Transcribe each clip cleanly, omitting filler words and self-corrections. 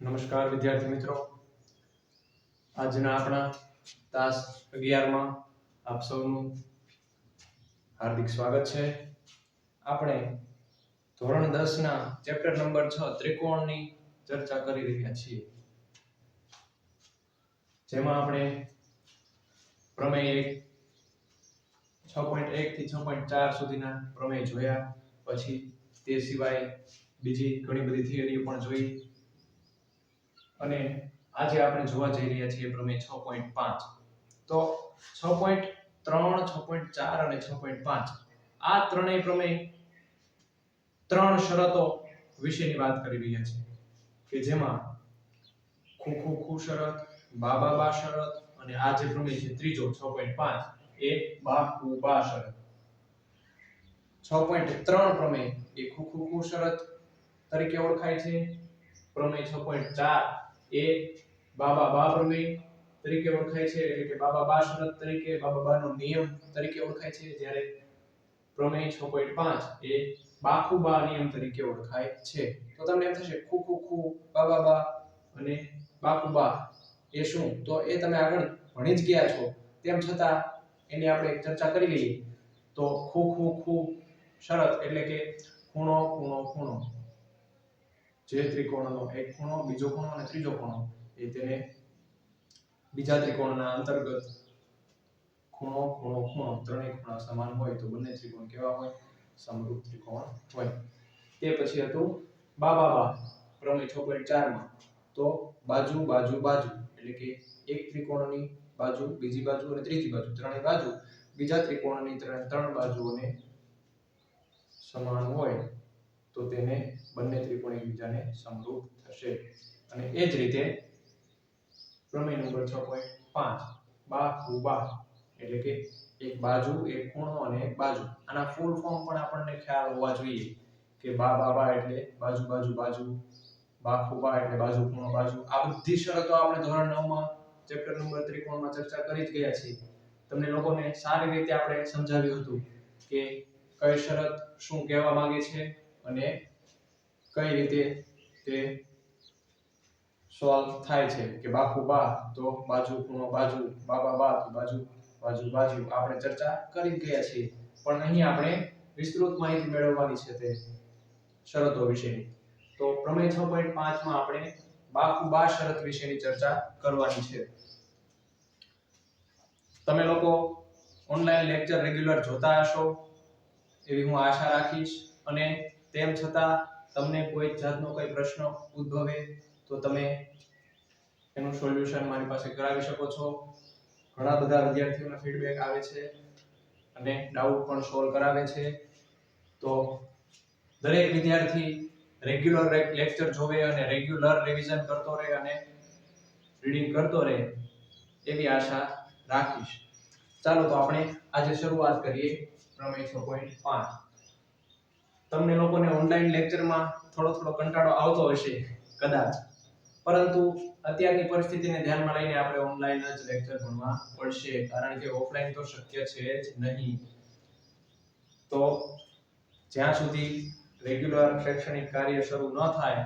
નમસ્કાર વિદ્યાર્થી મિત્રો, આજના આપણા તાસ 11માં આપ સૌનું હાર્દિક સ્વાગત છે. આપણે ધોરણ 10 ના ચેપ્ટર નંબર 6 ત્રિકોણની ચર્ચા કરી રહ્યા છીએ, જેમાં આપણે પ્રમેય 6.1 થી 6.4 સુધીના પ્રમેય જોયા. પછી તે સિવાય બીજી ઘણી બધી થિયરીઓ પણ જોઈ અને આજે આપણે જોવા જઈ રહ્યા છીએ પ્રમેય 6.5. તો 6.3, 6.4 અને 6.5 આ ત્રણેય પ્રમેય ત્રણ શરતો વિશેની વાત કરી રહ્યા છે, કે જેમાં ખૂ ખૂ ખૂ શરત, બા બા બા શરત અને આ જે પ્રમેય છે ત્રીજો 6.5 એ બા ખૂ બા શરત. 6.3 પ્રમેય એ ખૂ ખૂ ખૂ શરત તરીકે ઓળખાય છે. પ્રમેય 6.4 એ બાબા બા પ્રમેય તરીકે ઓળખાય છે, એટલે કે બાબા બા શરત તરીકે, બાબા બાનો નિયમ તરીકે ઓળખાય છે. જ્યારે પ્રમેય 6.5 એ બાખુ બા નિયમ તરીકે ઓળખાય છે. તો તમને એમ થશે ખૂ ખૂ ખૂ, બાબા બા અને બાખુ બા એ શું? તો એ તમે આગળ ભણી જ ગયા છો, તેમ છતાં એની આપણે ચર્ચા કરી લઈએ. તો ખૂ ખૂ ખૂ શરત એટલે કે ખૂણો ખૂણો ખૂણો, જે ત્રિકોણનો એક ખૂણો, બીજો ખૂણો અને ત્રીજો ખૂણો એ તેને બીજા ત્રિકોણના અંતર્ગત ખૂણો ખૂણો ખૂણો ત્રણેય ખૂણા સમાન હોય તો બંને ત્રિકોણ કેવા હોય? સમરૂપ ત્રિકોણ હોય. તે પછી હતું બા બા બા પ્રમેય 6.4 માં. તો બાજુ બાજુ બાજુ એટલે કે એક ત્રિકોણની બાજુ, બીજી બાજુ અને ત્રીજી બાજુ, ત્રણેય બાજુ બીજા ત્રિકોણની ત્રણ બાજુઓને સમાન હોય તો તેને બંને ત્રિકોણ એકબીજાને સમરૂપ થશે. અને એ જ રીતે પ્રમેય નંબર 6.5 બા ખૂ બા એટલે કે એક બાજુ, એક ખૂણો અને એક બાજુ. આના ફૂલ ફોર્મ પણ આપણને ખ્યાલ હોવા જોઈએ કે બા બા બા એટલે બાજુ બાજુ બાજુ, બા ખૂ બા એટલે બાજુ ખૂણો બાજુ. આ બધી શરતો આપણે ધોરણ 9 માં ચેપ્ટર નંબર ત્રિકોણમાં ચર્ચા કરી જ ગયા છીએ. તમને લોકોને સારી રીતે આપણે સમજાવ્યું હતું કે કઈ શરત શું કહેવા માંગે છે અને કઈ રીતે તે સોલ્વ થાય છે. કે બાખુ બા તો બાજુ ખૂણો બાજુ, બા બા બા તો બાજુ બાજુ બાજુ આપણે ચર્ચા કરી ગયા છીએ. પણ અહીં આપણે વિસ્તૃત માહિતી મેળવવાની છે તે શરતો વિશેની. તો પ્રમેય 6.5 માં આપણે બાખુ બા શરત વિશેની ચર્ચા કરવાની છે. તમે લોકો ઓનલાઈન લેક્ચર રેગ્યુલર જોતા હશો એવી હું આશા રાખીશ, અને તેમ છતાં તમને કોઈ જાતનો કોઈ પ્રશ્ન ઉદ્ભવે તો તમે એનું સોલ્યુશન મારી પાસે કરાવી શકો છો. ઘણા બધા વિદ્યાર્થીઓના ફીડબેક આવે છે અને ડાઉટ પણ સોલ્વ કરાવે છે. તો દરેક વિદ્યાર્થી રેગ્યુલર લેક્ચર જોવે અને રેગ્યુલર રિવિઝન કરતો રહે અને રીડિંગ કરતો રહે એવી આશા રાખીશ. ચાલો તો આપણે આજે શરૂઆત કરીએ પ્રમેય 6.5. તમને લોકોને ઓનલાઈન લેક્ચરમાં થોડો કંટાળો આવતો હશે કદાચ, પરંતુ અત્યારની પરિસ્થિતિને ધ્યાનમાં લઈને આપણે ઓનલાઈન જ લેક્ચર ભણવા પડશે, કારણ કે ઓફલાઈન તો શક્ય છે જ નહીં. તો જ્યાં સુધી રેગ્યુલર શૈક્ષણિક કાર્ય શરૂ ન થાય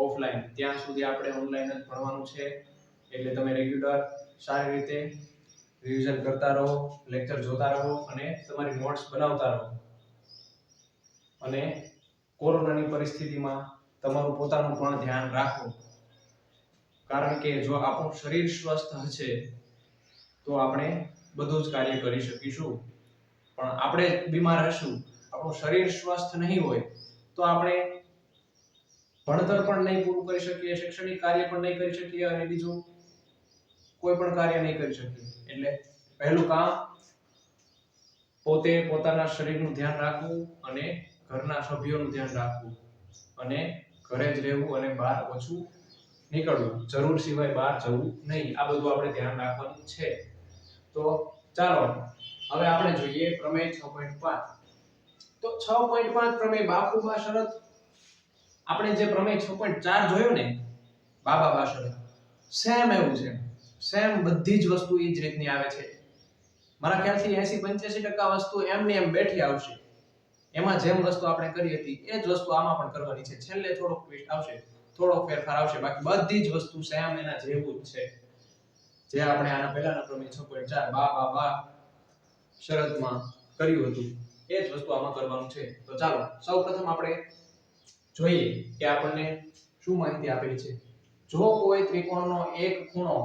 ઓફલાઈન, ત્યાં સુધી આપણે ઓનલાઈન જ ભણવાનું છે. એટલે તમે રેગ્યુલર સારી રીતે રિવિઝન કરતા રહો, લેક્ચર જોતા રહો અને તમારી નોટ્સ બનાવતા રહો. અને કોરોનાની પરિસ્થિતિમાં તમારું પોતાનું પણ ધ્યાન રાખો, કારણ કે જો આપણું શરીર સ્વસ્થ હશે તો આપણે બધું જ કાર્ય કરી શકીશું. પણ આપણે બીમાર હશું, આપણું શરીર સ્વસ્થ નહીં હોય તો આપણે ભણતર પણ નહીં પૂરું કરી શકીએ, શૈક્ષણિક કાર્ય પણ નહીં કરી શકીએ અને બીજું કોઈ પણ કાર્ય નહીં કરી શકીએ. એટલે પહેલું કામ પોતે પોતાના શરીરનું ધ્યાન રાખવું અને ઘરના સભ્યોનું ધ્યાન રાખવું અને ઘરે જ રહેવું અને બહાર ઓછું નીકળવું, જરૂર સિવાય બહાર જવું નહીં. આ બધું આપણે ધ્યાન રાખવાનું છે. તો ચાલો હવે આપણે જોઈએ પ્રમેય 6.5. તો 6.5 પ્રમેય બાખુ બા શરત. આપણે જે પ્રમેય 6.4 જોયો ને બા બા બા શરત, સેમ એવું છે. સેમ બધી જ વસ્તુ એ જ રીતની આવે છે. મારા ખ્યાલથી 80-85% વસ્તુ એમને એમ બેઠી આવશે. એમાં જેમ વસ્તુ આપણે કરી હતી એ જ વસ્તુ આમાં પણ કરવાની છે. છેલ્લે થોડોક ટ્વિસ્ટ આવશે. થોડો ફેરફાર આવશે, બાકી બધી જ વસ્તુ સેમ એના જેવું જ છે જે આપણે આના પહેલાના પ્રમેય 6.4 બા શરતમાં કર્યું હતું એ જ વસ્તુ આમાં કરવાનું છે. તો ચાલો સૌપ્રથમ આપણે જોઈએ કે આપણને શું માહિતી આપેલી છે. જો કોઈ ત્રિકોણનો એક ખૂણો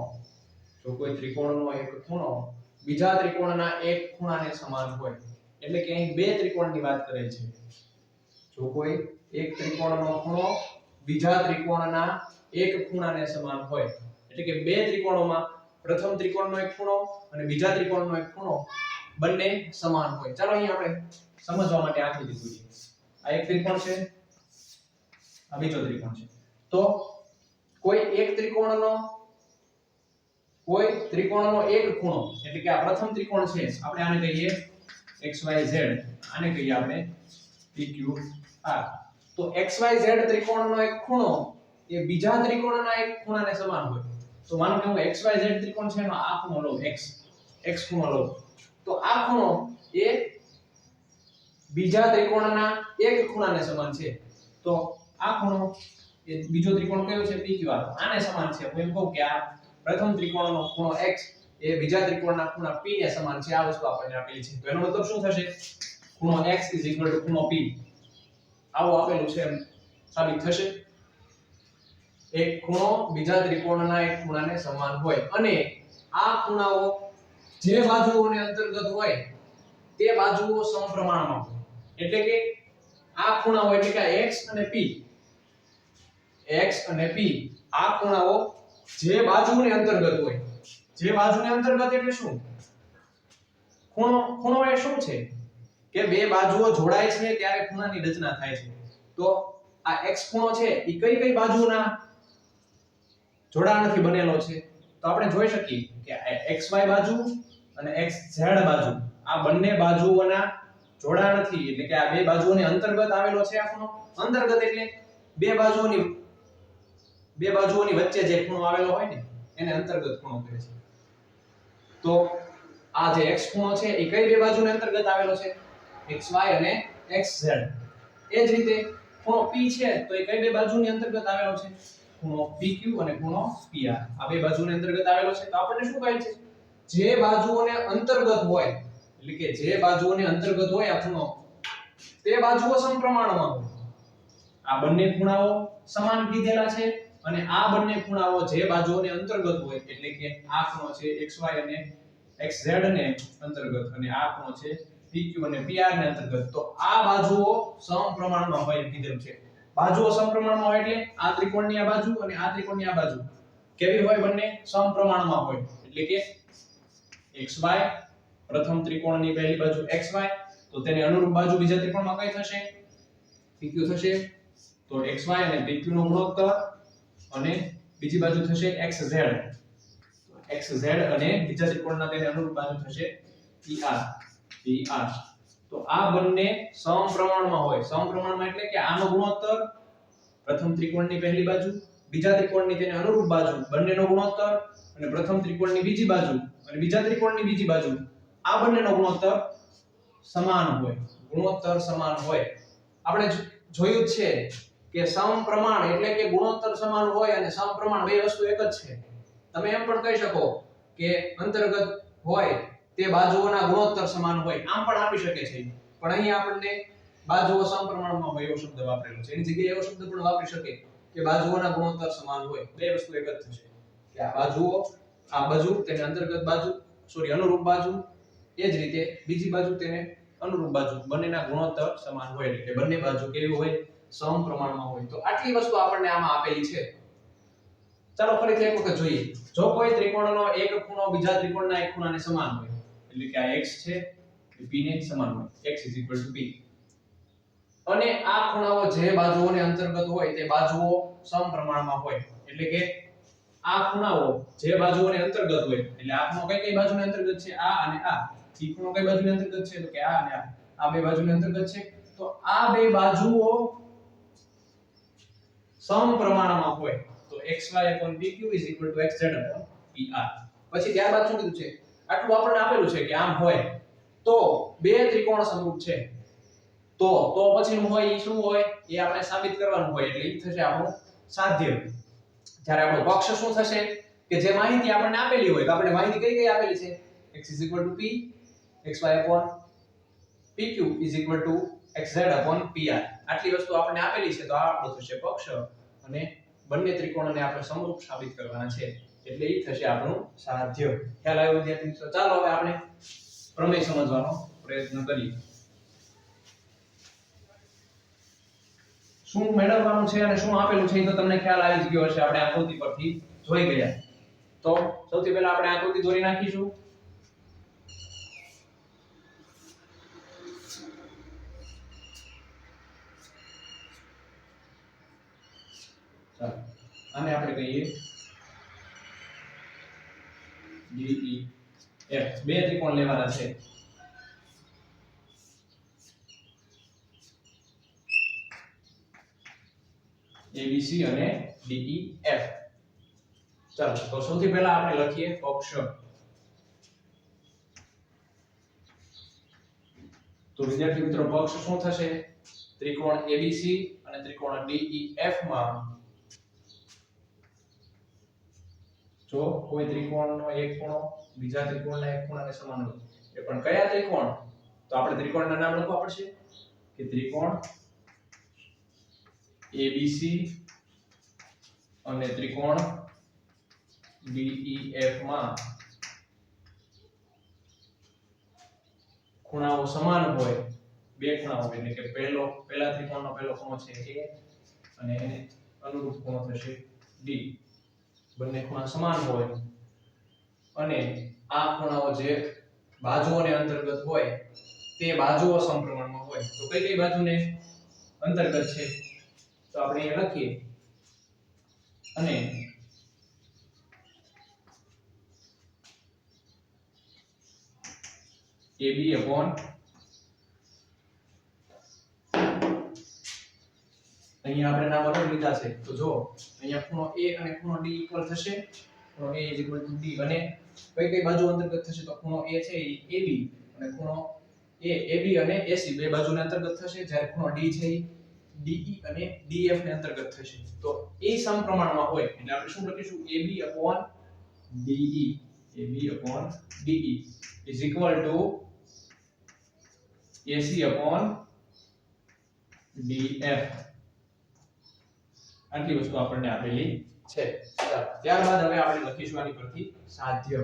બીજા ત્રિકોણના એક ખૂણાને સમાન હોય, એટલે કે અહીં બે ત્રિકોણની વાત કરેલ છે. જો કોઈ એક ત્રિકોણનો ખૂણો બીજા ત્રિકોણના એક ખૂણાને સમાન હોય, એટલે કે બે ત્રિકોણોમાં પ્રથમ ત્રિકોણનો એક ખૂણો અને બીજા ત્રિકોણનો એક ખૂણો બંને સમાન હોય. ચાલો અહીં આપણે સમજવા માટે આકૃતિ દોરીએ. આ એક ત્રિકોણ છે, આ બીજો ત્રિકોણ છે. તો કોઈ ત્રિકોણનો એક ખૂણો, એટલે કે આ પ્રથમ ત્રિકોણ છે, આપણે આને કહીએ XYZ, આને કહીએ આપણે PQR. તો XYZ ત્રિકોણનો એક ખૂણો એ બીજા ત્રિકોણના એક ખૂણાને સમાન હોય. તો માનો કે હું XYZ ત્રિકોણ છે એનો આ ખૂણો લઉં, x ખૂણો લઉં, તો આ ખૂણો એ બીજા ત્રિકોણના એક ખૂણાને સમાન છે. તો આ ખૂણો એ બીજો ત્રિકોણ કયો છે PQR, આને સમાન છે. હું એમ કહું કે આ પ્રથમ ત્રિકોણનો ખૂણો x એ બીજા ત્રિકોણના ખૂણા p ને સમાન છે. આ વસ્તુ આપણને આપેલી છે. તો એનો મતલબ શું થશે? ખૂણો x ખૂણો p આવું આપેલું છે એમ સાબિત થશે. એક ખૂણો બીજા ત્રિકોણના એક ખૂણાને સમાન હોય અને આ ખૂણાઓ જે બાજુઓને અંતર્ગત હોય તે બાજુઓ સમપ્રમાણમાં હોય. એટલે કે આ ખૂણાઓ, એટલે કે x અને p આ ખૂણાઓ જે બાજુને અંતર્ગત હોય, જે બાજુને અંતર્ગત એટલે શું? ખૂણો એ શું છે કે બે બાજુઓ જોડાય છે ત્યારે ખૂણાની રચના થાય છે. તો આ x ખૂણો છે એ કઈ બાજુના જોડાણથી બનેલો છે? તો આપણે જોઈ શકીએ કે xy બાજુ અને xz બાજુ આ બંને બાજુઓના જોડાણથી, એટલે કે આ બે બાજુઓની અંતર્ગત આવેલો છે. આ ખૂણો અંતર્ગત એટલે બે બાજુઓની વચ્ચે જે ખૂણો આવેલો હોય ને એને અંતર્ગત ખૂણો કહે છે. તો આ જે x ખૂણો છે એ કઈ બે બાજુને અંતર્ગત આવેલો છે? xy અને xz. એ જ રીતે ખૂણો p છે તો એ કઈ બે બાજુની અંતર્ગત આવેલો છે? ખૂણો pq અને ખૂણો pr. આ બે બાજુને અંતર્ગત આવેલો છે. તો આપણને શું કહે છે? જે બાજુઓને અંતર્ગત હોય, એટલે કે જે બાજુઓને અંતર્ગત હોય આ ખૂણો, તે બાજુઓ સમપ્રમાણમાં હોય. આ બંને ખૂણાઓ સમાન કીધેલા છે અને આ બંને ખૂણાઓ જે બાજુઓને અંતર્ગત હોય, એટલે કે આ ખૂણો છે xy અને xz ને અંતર્ગત અને આ ખૂણો છે pq અને pr ને અંતર્ગત. તો આ બાજુઓ સમપ્રમાણમાં હોય કીધેલું છે. બાજુઓ સમપ્રમાણમાં હોય એટલે આ ત્રિકોણની આ બાજુ અને આ ત્રિકોણની આ બાજુ કેવી હોય? બંને સમપ્રમાણમાં હોય. એટલે કે xy પ્રથમ ત્રિકોણની પહેલી બાજુ xy, તો તેની અનુરૂપ બાજુ બીજા ત્રિકોણમાં કઈ થશે? pq થશે. તો xy અને pq નો ગુણોત્તર અને બીજી બાજુ થશે xz. xz અને બીજા ત્રિકોણના તેની અનુરૂપ બાજુ થશે pr. તો આ બંને સમપ્રમાણમાં હોય. સમપ્રમાણમાં એટલે કે આનો ગુણોત્તર પ્રથમ ત્રિકોણની પહેલી બાજુ, બીજા ત્રિકોણની તેને અનુરૂપ બાજુ બંનેનો ગુણોત્તર અને પ્રથમ ત્રિકોણની બીજી બાજુ અને બીજા ત્રિકોણની બીજી બાજુ આ બંનેનો ગુણોત્તર સમાન હોય. ગુણોત્તર સમાન હોય. આપણે જોયું છે કે સમપ્રમાણ એટલે કે ગુણોત્તર સમાન હોય અને સમપ્રમાણ બે વસ્તુ એક જ છે. તમે એમ પણ કહી શકો કે અંતર્ગત હોય તે બાજુઓના ગુણોત્તર સમાન હોય, આમ પણ આપી શકે છે. પણ અહીં આપણને બાજુઓ સમપ્રમાણમાં હોય એવો શબ્દ વાપરેલો છે. એની જગ્યાએ એવો શબ્દ પણ વાપરી શકે કે બાજુઓના ગુણોત્તર સમાન હોય. બે વસ્તુ એક જ થશે કે આ બાજુ તેને અંતર્ગત બાજુ, અનુરૂપ બાજુ, એ જ રીતે બીજી બાજુ તેને અનુરૂપ બાજુ, બંનેના ગુણોત્તર સમાન હોય. એટલે કે બંને બાજુ કેવી હોય? સમપ્રમાણમાં હોય. તો આટલી વસ્તુ આપણને આમાં આપેલી છે. ચાલો ફરીથી એક વખત જોઈએ. જો કોઈ ત્રિકોણનો એક ખૂણો બીજા ત્રિકોણના એક ખૂણાને સમાન હોય, એટલે કે આ x છે એ p ને સમાન હોય, x p, અને આ ખૂણાઓ જે બાજુઓને અંતર્ગત હોય તે બાજુઓ સમપ્રમાણમાં હોય. એટલે કે આ ખૂણાઓ જે બાજુઓને અંતર્ગત હોય, એટલે આ ખૂણો કઈ બાજુને અંતર્ગત છે? આ અને આ. ઈ ખૂણો કઈ બાજુને અંતર્ગત છે? તો કે આ અને આ બે બાજુને અંતર્ગત છે. તો આ બે બાજુઓ સમપ્રમાણમાં હોય. તો xy/pq = xz/pr. પછી ત્યારબાદ શું કીધું છે? આટલું આપણને આપેલું છે કે આમ હોય તો બે ત્રિકોણ સમરૂપ છે. તો પછીનું હોય એ શું હોય? એ આપણે સાબિત કરવાનું હોય. એટલે એ થશે આપણું સાધ્ય. જ્યારે આપણો પક્ષ શું થશે કે જે માહિતી આપણને આપેલી હોય તો આપણે માહિતી કઈ કઈ આપેલી છે x p xy pq xz pr આટલી વસ્તુ આપણને આપેલી છે તો આ આપણો થશે પક્ષ અને બંને ત્રિકોણને આપણે સમરૂપ સાબિત કરવાના છે એટલે એ થશે આપણું સાધ્ય. ખ્યાલ આવ્યો વિદ્યાર્થી મિત્રો? ચાલો હવે આપણે પ્રમેય સમજવાનો પ્રયત્ન કરીએ. શું મેળવવાનું છે અને શું આપેલું છે એ તો તમને ખ્યાલ આવી જ ગયો હશે, આપણે આકૃતિ પરથી જોઈ ગયા. તો સૌથી પહેલા આપણે આકૃતિ દોરી નાખીશું. ચાલો આને આપણે કહીએ DEF. બે ત્રિકોણ લેવાના છે. ABC અને DEF. ચાલો તો સૌથી પહેલા આપણે લખીએ પક્ષ. તો વિદ્યાર્થી મિત્રો પક્ષ શું થશે? ત્રિકોણ ABC અને ત્રિકોણ DEF માં જો કોઈ ત્રિકોણનો એક ખૂણો બીજા ત્રિકોણના એક ખૂણાને સમાન હોય એ પણ કયા ત્રિકોણ? તો આપણે ત્રિકોણના નામ લખવા પડશે કે ત્રિકોણ ABC અને ત્રિકોણ DEF માં ખૂણાઓ સમાન હોય, બે ખૂણાઓ એટલે કે પહેલા ત્રિકોણનો પહેલો ખૂણો છે A અને એને અનુરૂપ ખૂણો થશે D. બંને ખૂણા સમાન હોય અને આ ખૂણાઓ જે બાજુઓને અંતર્ગત હોય તે બાજુઓ સમપ્રમાણમાં હોય. તો કઈ કઈ બાજુને અંતર્ગત છે? તો આપણે એ લખીએ અને AB upon અહીંયા આપણે નામ અલગ લીધા છે તો જો અહીંયા ખૂણો A અને ખૂણો D ઇક્વલ થશે. ખૂણો A D અને કઈ બાજુ અંતર્ગત થશે? તો ખૂણો A છે એ AB અને ખૂણો AB અને AC બે બાજુને અંતર્ગત થશે, જ્યારે ખૂણો D છે એ DE અને DF ને અંતર્ગત થશે. તો એ સમપ્રમાણમાં હોય એટલે આપણે શું લખીશું? AB upon DE. AB upon DE is equal to AC upon DF. આટલી વસ્તુ આપણને આપેલી છે. ત્યારબાદ હવે આપણે લખીશું આની પરથી સાધ્ય.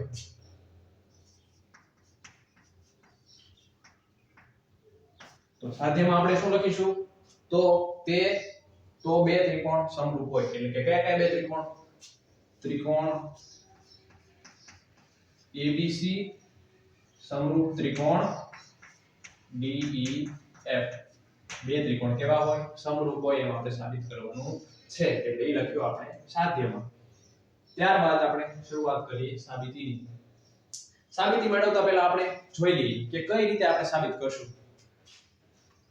તો સાધ્યમાં આપણે શું લખીશું? તો બે ત્રિકોણ સમરૂપ હોય એટલે કે કયા બે ત્રિકોણ? ત્રિકોણ ABC સમરૂપ ત્રિકોણ DEF. બે ત્રિકોણ કેવા હોય? સમરૂપ હોય એમ આપણે સાબિત કરવાનું છે એટલે એ લખ્યું આપણે સાધ્યમાં. ત્યારબાદ આપણે શરૂઆત કરીએ સાબિતીની. સાબિતી મેળવતા પહેલા આપણે જોઈ લઈએ કે કઈ રીતે આપણે સાબિત કરશું.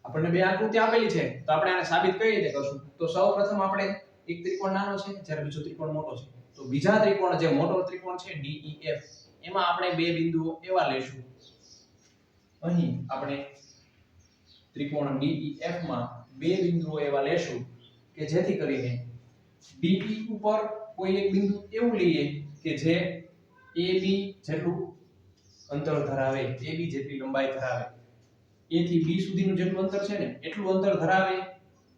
આપણને બે આકૃતિ આપેલી છે તો આપણે આને સાબિત કઈ રીતે કરશું? તો સૌપ્રથમ આપણે એક ત્રિકોણ નાનો છે જ્યારે બીજો ત્રિકોણ મોટો છે. તો બીજા ત્રિકોણ જે મોટો ત્રિકોણ છે DEF એમાં આપણે બે બિંદુઓ એવા લેશું. અહીં આપણે ત્રિકોણ DEF માં બે બિંદુઓ એવા લેશું કે જેથી કરીને DE ઉપર કોઈ એક બિંદુ એવું લઈએ કે જે AB જેટલું અંતર ધરાવે, AB જેટલી લંબાઈ ધરાવે, A થી B સુધીનું જેટલું અંતર છે ને એટલું અંતર ધરાવે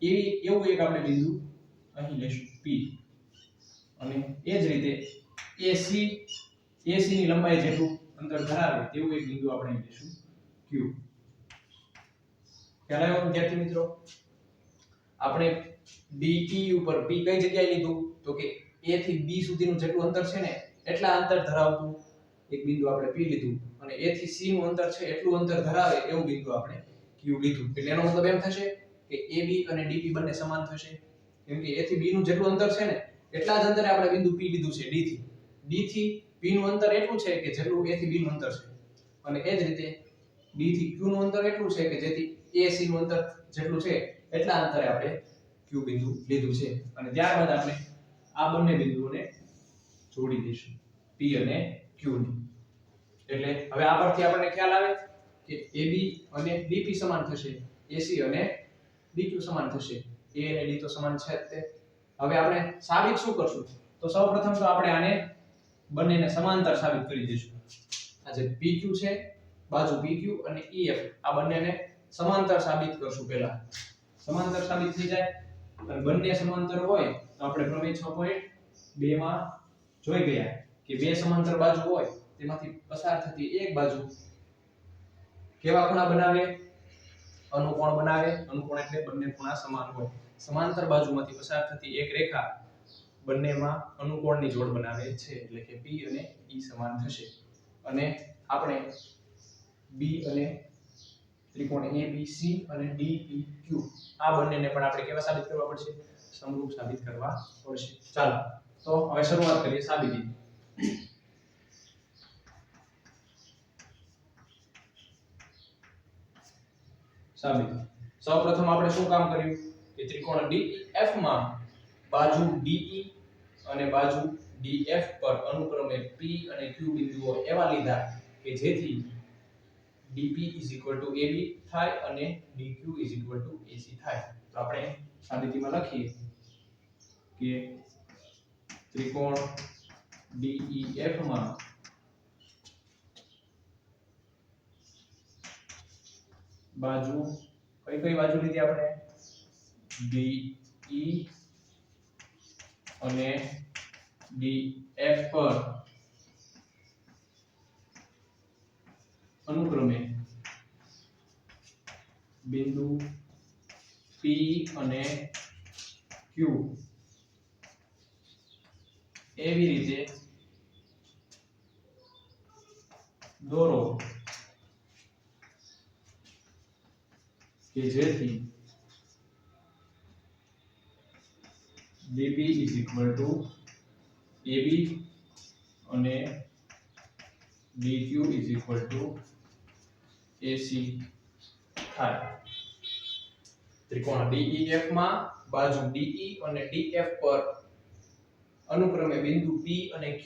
એવું એક આપણે બિંદુ અહીં લેશું P. અને એ જ રીતે AC ની લંબાઈ જેટલું અંતર ધરાવે તેવું એક બિંદુ આપણે અહીં લેશું Q. ખ્યાલ આવ્યો વિદ્યાર્થી મિત્રો? આપણે DE ઉપર P કઈ જગ્યાએ લીધું? તો કે A થી B સુધીનું જેટલું અંતર છે ને એટલા અંતર ધરાવતું એક બિંદુ આપણે P લીધું અને A થી C નું અંતર છે એટલું અંતર ધરાવે એવું બિંદુ આપણે Q લીધું. એટલે એનો મતલબ એમ થશે કે AB અને DP બંને સમાન થશે કેમ કે A થી B નું જેટલું અંતર છે ને એટલા જ અંતરે આપણે બિંદુ P લીધું છે D થી P નું અંતર એટલું છે કે જેટલું A થી B નું અંતર છે અને એ જ રીતે D થી Q નું અંતર એટલું છે કે જેથી AC નું અંતર જેટલું છે એટલા અંતરે આપણે Q બિંદુ લીધું છે. અને ત્યારબાદ આપણે આ બંને બિંદુઓને જોડી દઈશું P અને Q ને. એટલે હવે આ પરથી આપણને ખ્યાલ આવે કે AB અને DP સમાન થશે, AC અને DQ સમાન થશે. A અને D તો સમાન છે જ તે હવે આપણે સાબિત શું કરશું? તો સૌપ્રથમ તો આપણે આને બંનેને સમાંતર સાબિત કરી દઈશું. આ જે PQ છે, બાજુ PQ અને EF આ બંનેને સમાંતર સાબિત કરશું. પહેલા સમાંતર સાબિત થઈ જાય અને બંને સમાંતર હોય તો આપણે પ્રમેય 6.2 માં જોઈ ગયા કે બે સમાંતર બાજુ હોય તેમાંથી પસાર થતી એક બાજુ કેવા ખૂણા બનાવે? અનુકોણ બનાવે. અનુકોણ એટલે બંને ખૂણા સમાન હોય. સમાંતર બાજુમાંથી પસાર થતી એક રેખા બંનેમાં અનુકોણની જોડ બનાવે છે, એટલે કે P અને E સમાન થશે. અને આપણે B અને ત્રિકોણ ABC અને DEQ આ બંનેને પણ આપણે કેવા સાબિત કરવા પડશે? સમરૂપ સાબિત કરવા પડશે. ચાલો તો હવે શરૂઆત કરીએ સાબિતી. સાબિતી સૌપ્રથમ આપણે શું કામ કર્યું કે ત્રિકોણ DEF માં બાજુ DE અને બાજુ DF પર અનુક્રમે P અને Q બિંદુઓ એવા લીધા કે જેથી DP AB થાય અને DQ AC થાય. તો આપણે સાબિતીમાં લખીએ કે ત્રિકોણ DEF માં બાજુ કઈ બાજુ લીધી આપણે? DE અને DF પર અનુક્રમે બિંદુ P અને Q એવી રીતે દોરો કે જેથી DP AB અને DQ AC થાય. ત્રિકોણ DEF માં બાજુ DE અને DF પર અનુક્રમે બિંદુ P અને Q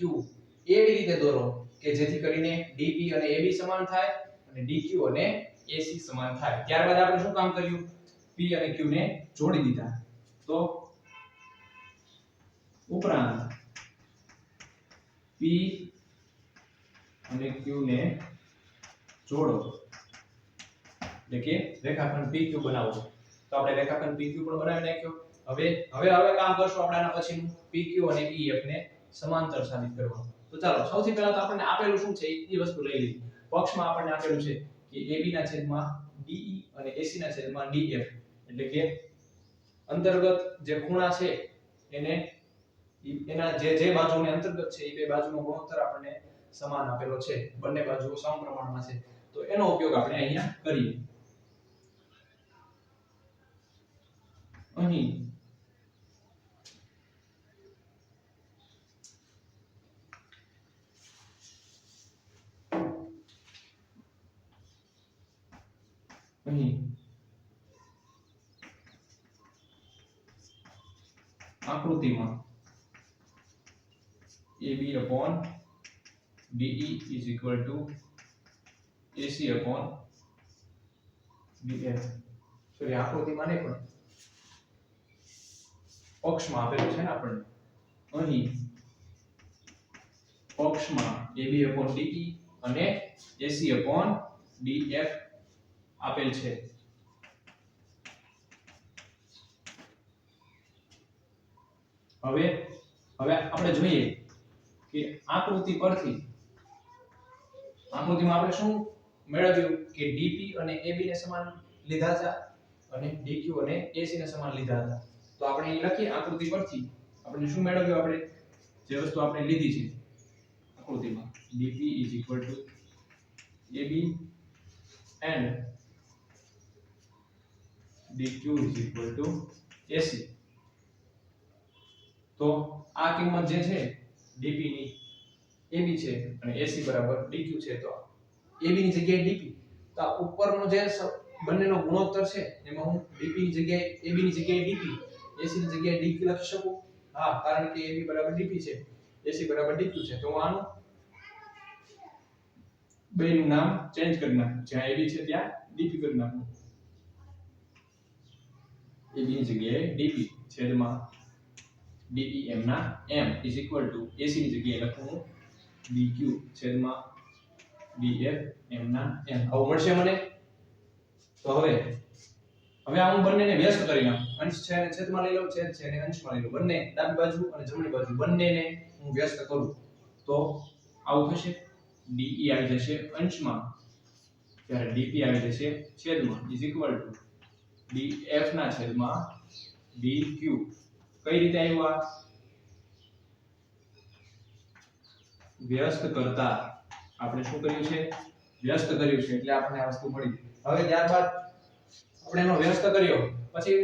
એવી રીતે દોરો કે જેથી કરીને DP અને AB સમાન થાય અને DQ અને AC સમાન થાય. ત્યારબાદ આપણે શું કામ કર્યું? P અને Q ને જોડી દીધા. તો ઉપરાંત P અને Q ને જોડો એટલે કે રેખાખંડ PQ બનાવો. તો આપણે રેખાખંડ PQ પણ બનાવી નાખ્યો. હવે કામ કરશું આપણે આના પછીનું PQ અને EF ને સમાંતર સાબિત કરવાનું. તો ચાલો સૌથી પહેલા તો આપણને આપેલું શું છે એ વસ્તુ લઈ લઈએ. પક્ષમાં આપણને આપેલું છે કે AB ના છેદમાં DE અને AC ના છેદમાં DF એટલે કે અંતર્ગત જે ખૂણા છે એને એના જે બાજુને અંતર્ગત છે એ બે બાજુનો ગુણોત્તર આપણને સમાન આપેલો છે. બંને બાજુઓ સમપ્રમાણમાં છે. તો એનો ઉપયોગ આપણે અહીંયા કરીએ. અહીં આકૃતિમાં AB upon DE is equal to AC upon DF. Sorry આકૃતિમાં નહીં પણ પક્ષમાં આપેલું છે ને આપણને. અહીં પક્ષમાં AB upon DE અને AC upon DF આપેલ છે. હવે આપણે જોઈએ કે આકૃતિમાં આપણે શું મેળવ્યું કે DP અને AB ને સમાન લીધા હતા અને DQ અને AC ને સમાન લીધા હતા. તો આપણે અહીં લખીએ આકૃતિ પરથી આપણે શું મેળવ્યું? આપણે જે વસ્તુ આપણે લીધી છે આકૃતિમાં DP AB and DQ AC. તો આ કિંમત જે છે DP ની AB છે અને AC બરાબર DQ છે. તો AB ની જગ્યાએ DP, તો આ ઉપરનો જે બંનેનો ગુણોત્તર છે એમાં હું DP ની જગ્યાએ AB ની જગ્યાએ DP, AC ની જગ્યાએ DQ લખી શકું. હા, કારણ કે AB બરાબર DP છે, AC બરાબર DQ છે. તો હું આનું બેનું નામ ચેન્જ કરી નાખું. જ્યાં AB છે ત્યાં DP કરી નાખું. AB ની જગ્યાએ DP છેદમાં dEm ના m is equal to AC ની જગ્યાએ લખું હું dq છેદમાં dF m ના m આવું મળશે મને. તો હવે આ હું બંનેને વ્યસ્ત કરી નાખું. અંશ છે અને છેદમાં લઈ લઉં, છેદ છે અને અંશમાં લઈ લઉં. બંને ડાબી બાજુ અને જમણી બાજુ બંનેને હું વ્યસ્ત કરું તો આવું થશે. DE આવી જશે અંશમાં, ત્યારે DP આવી જશે છેદમાં ઇઝ ઇક્વલ ટુ DF ના છેદમાં DQ. કઈ રીતે આવ્યું આ? વ્યસ્ત કરતા આપણે શું કર્યું છે? વ્યસ્ત કર્યું છે એટલે આપણને આ વસ્તુ મળી. હવે ત્યારબાદ આપણે એનો વ્યસ્ત કર્યો પછી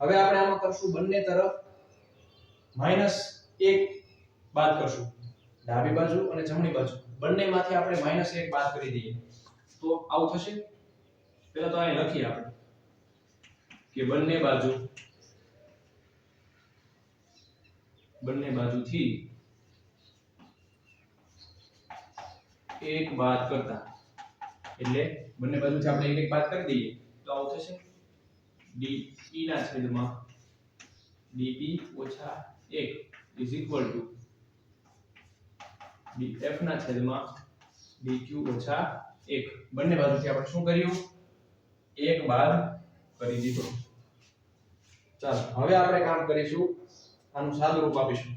હવે આપણે આમાં કરશું બંને તરફ -1 બાદ કરશું. ડાબી બાજુ અને જમણી બાજુ બંનેમાંથી આપણે -1 બાદ કરી દઈએ તો આવું થશે. પહેલા તો અહીં લખીએ આપણે કે બંને બાજુથી 1 બાદ કરતા, એટલે બંને બાજુથી આપણે 1 બાદ કરી દઈએ તો આવું થશે. DE ના છેદમાં DP ઓછા 1 ઇઝ ઇક્વલ ટુ DF ના છેદમાં DQ ઓછા 1. બંને બાજુથી આપણે શું કર્યું? 1 બાદ કરી દીધો. ચાલો હવે આપણે કામ કરીશું, આનું સાદું રૂપ આપીશું.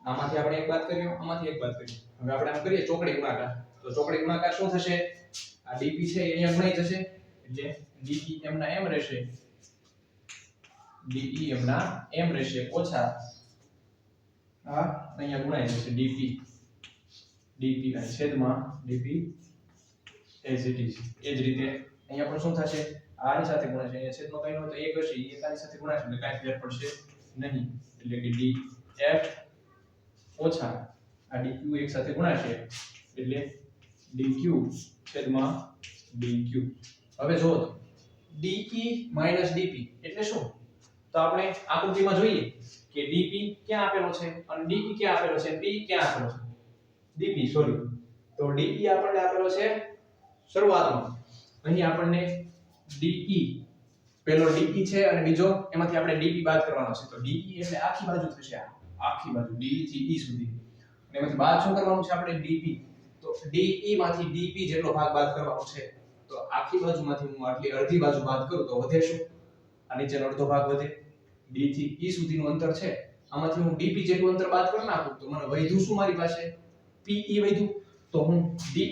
આમાંથી આપણે 1 બાદ કર્યો, આમાંથી 1 બાદ કર્યો. હવે આપણે આમ કરીએ ચોકડી ગુણાકાર. તો ચોકડી ગુણાકાર શું થશે? આ DP છે એ અહીંયા ગુણાઈ જશે એટલે DEM ના m રહેશે, DEM ના m રહેશે ઓછા આ અહીંયા ગુણાઈ જશે DP અને છેદમાં DP as it is. એ જ રીતે અહીંયા પણ શું થશે? આની સાથે ગુણાશે, અહીંયા છેદમાં કઈ ન હોય તો 1 હશે, એ આની સાથે ગુણાશે એટલે કાંઈ ફેર પડશે નહીં. એટલે કે DF ઓછા આ DQ એક સાથે ગુણાશે એટલે DQ છેદમાં DQ. હવે જો DE DP એટલે શું? તો આપણે આકૃતિમાં જોઈએ કે DP ક્યાં આપેલો છે અને DE ક્યાં આપેલો છે, P ક્યાં આપેલો છે? DP sorry. તો DE આપણને આપેલો છે શરૂઆતમાં. અહીં આપણને DE પહેલો DE છે અને બીજો એમાંથી આપણે DP બાદ કરવાનો છે. તો DE એટલે આખી બાજુ થશે, આખી બાજુ DE થી E સુધી. અને એમાંથી બાદ શું કરવાનું છે આપણે? DP. તો DE માંથી DP જેટલો ભાગ બાદ કરવાનો છે. તો આખી બાજુમાંથી હું આટલી અડધી બાજુ બાદ કરું તો વધે શું? આ નીચેનો અડધો ભાગ વધે. D થી E સુધીનું અંતર છે, આમાંથી હું DP જેટલું અંતર બાદ કરી નાખું તો મને વધ્યું શું મારી પાસે? PE વધ્યું. તો હું DE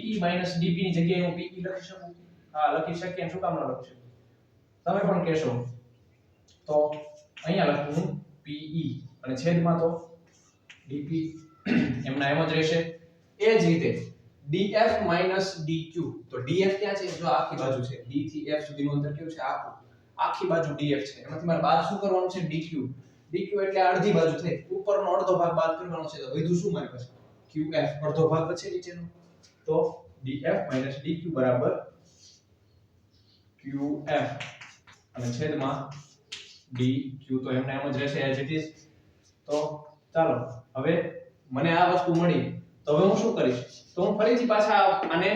DP ની જગ્યાએ હું PE લખી શકું? હા લખી શકીએ. શું કામ ન લખી શકું? તમે પણ કહેશો. તો અહીંયા લખું હું PE અને છેદમાં તો DP એમના એમ જ રહેશે. એ જ રીતે DF DQ. તો DF ક્યાં છે? જો આખી બાજુ છે, D થી F સુધીનું અંતર કેવું છે? આખી બાજુ DF છે. એમાંથી મારે બાદ શું કરવાનું છે? DQ. DQ એટલે અડધી બાજુ થઈ, ઉપરનો અડધો ભાગ બાદ કરવાનો છે. તો વધ્યું શું મારી પાસે? QF. અડધો ભાગ બચે નીચેનો. તો DF DQ બરાબર QF અને છેદમાં DQ. તો એમને એમ જ રહેશે as it is. તો ચાલો હવે મને આ વસ્તુ મળી તો હવે હું શું કરીશ? તો હું ફરીથી પાછા આને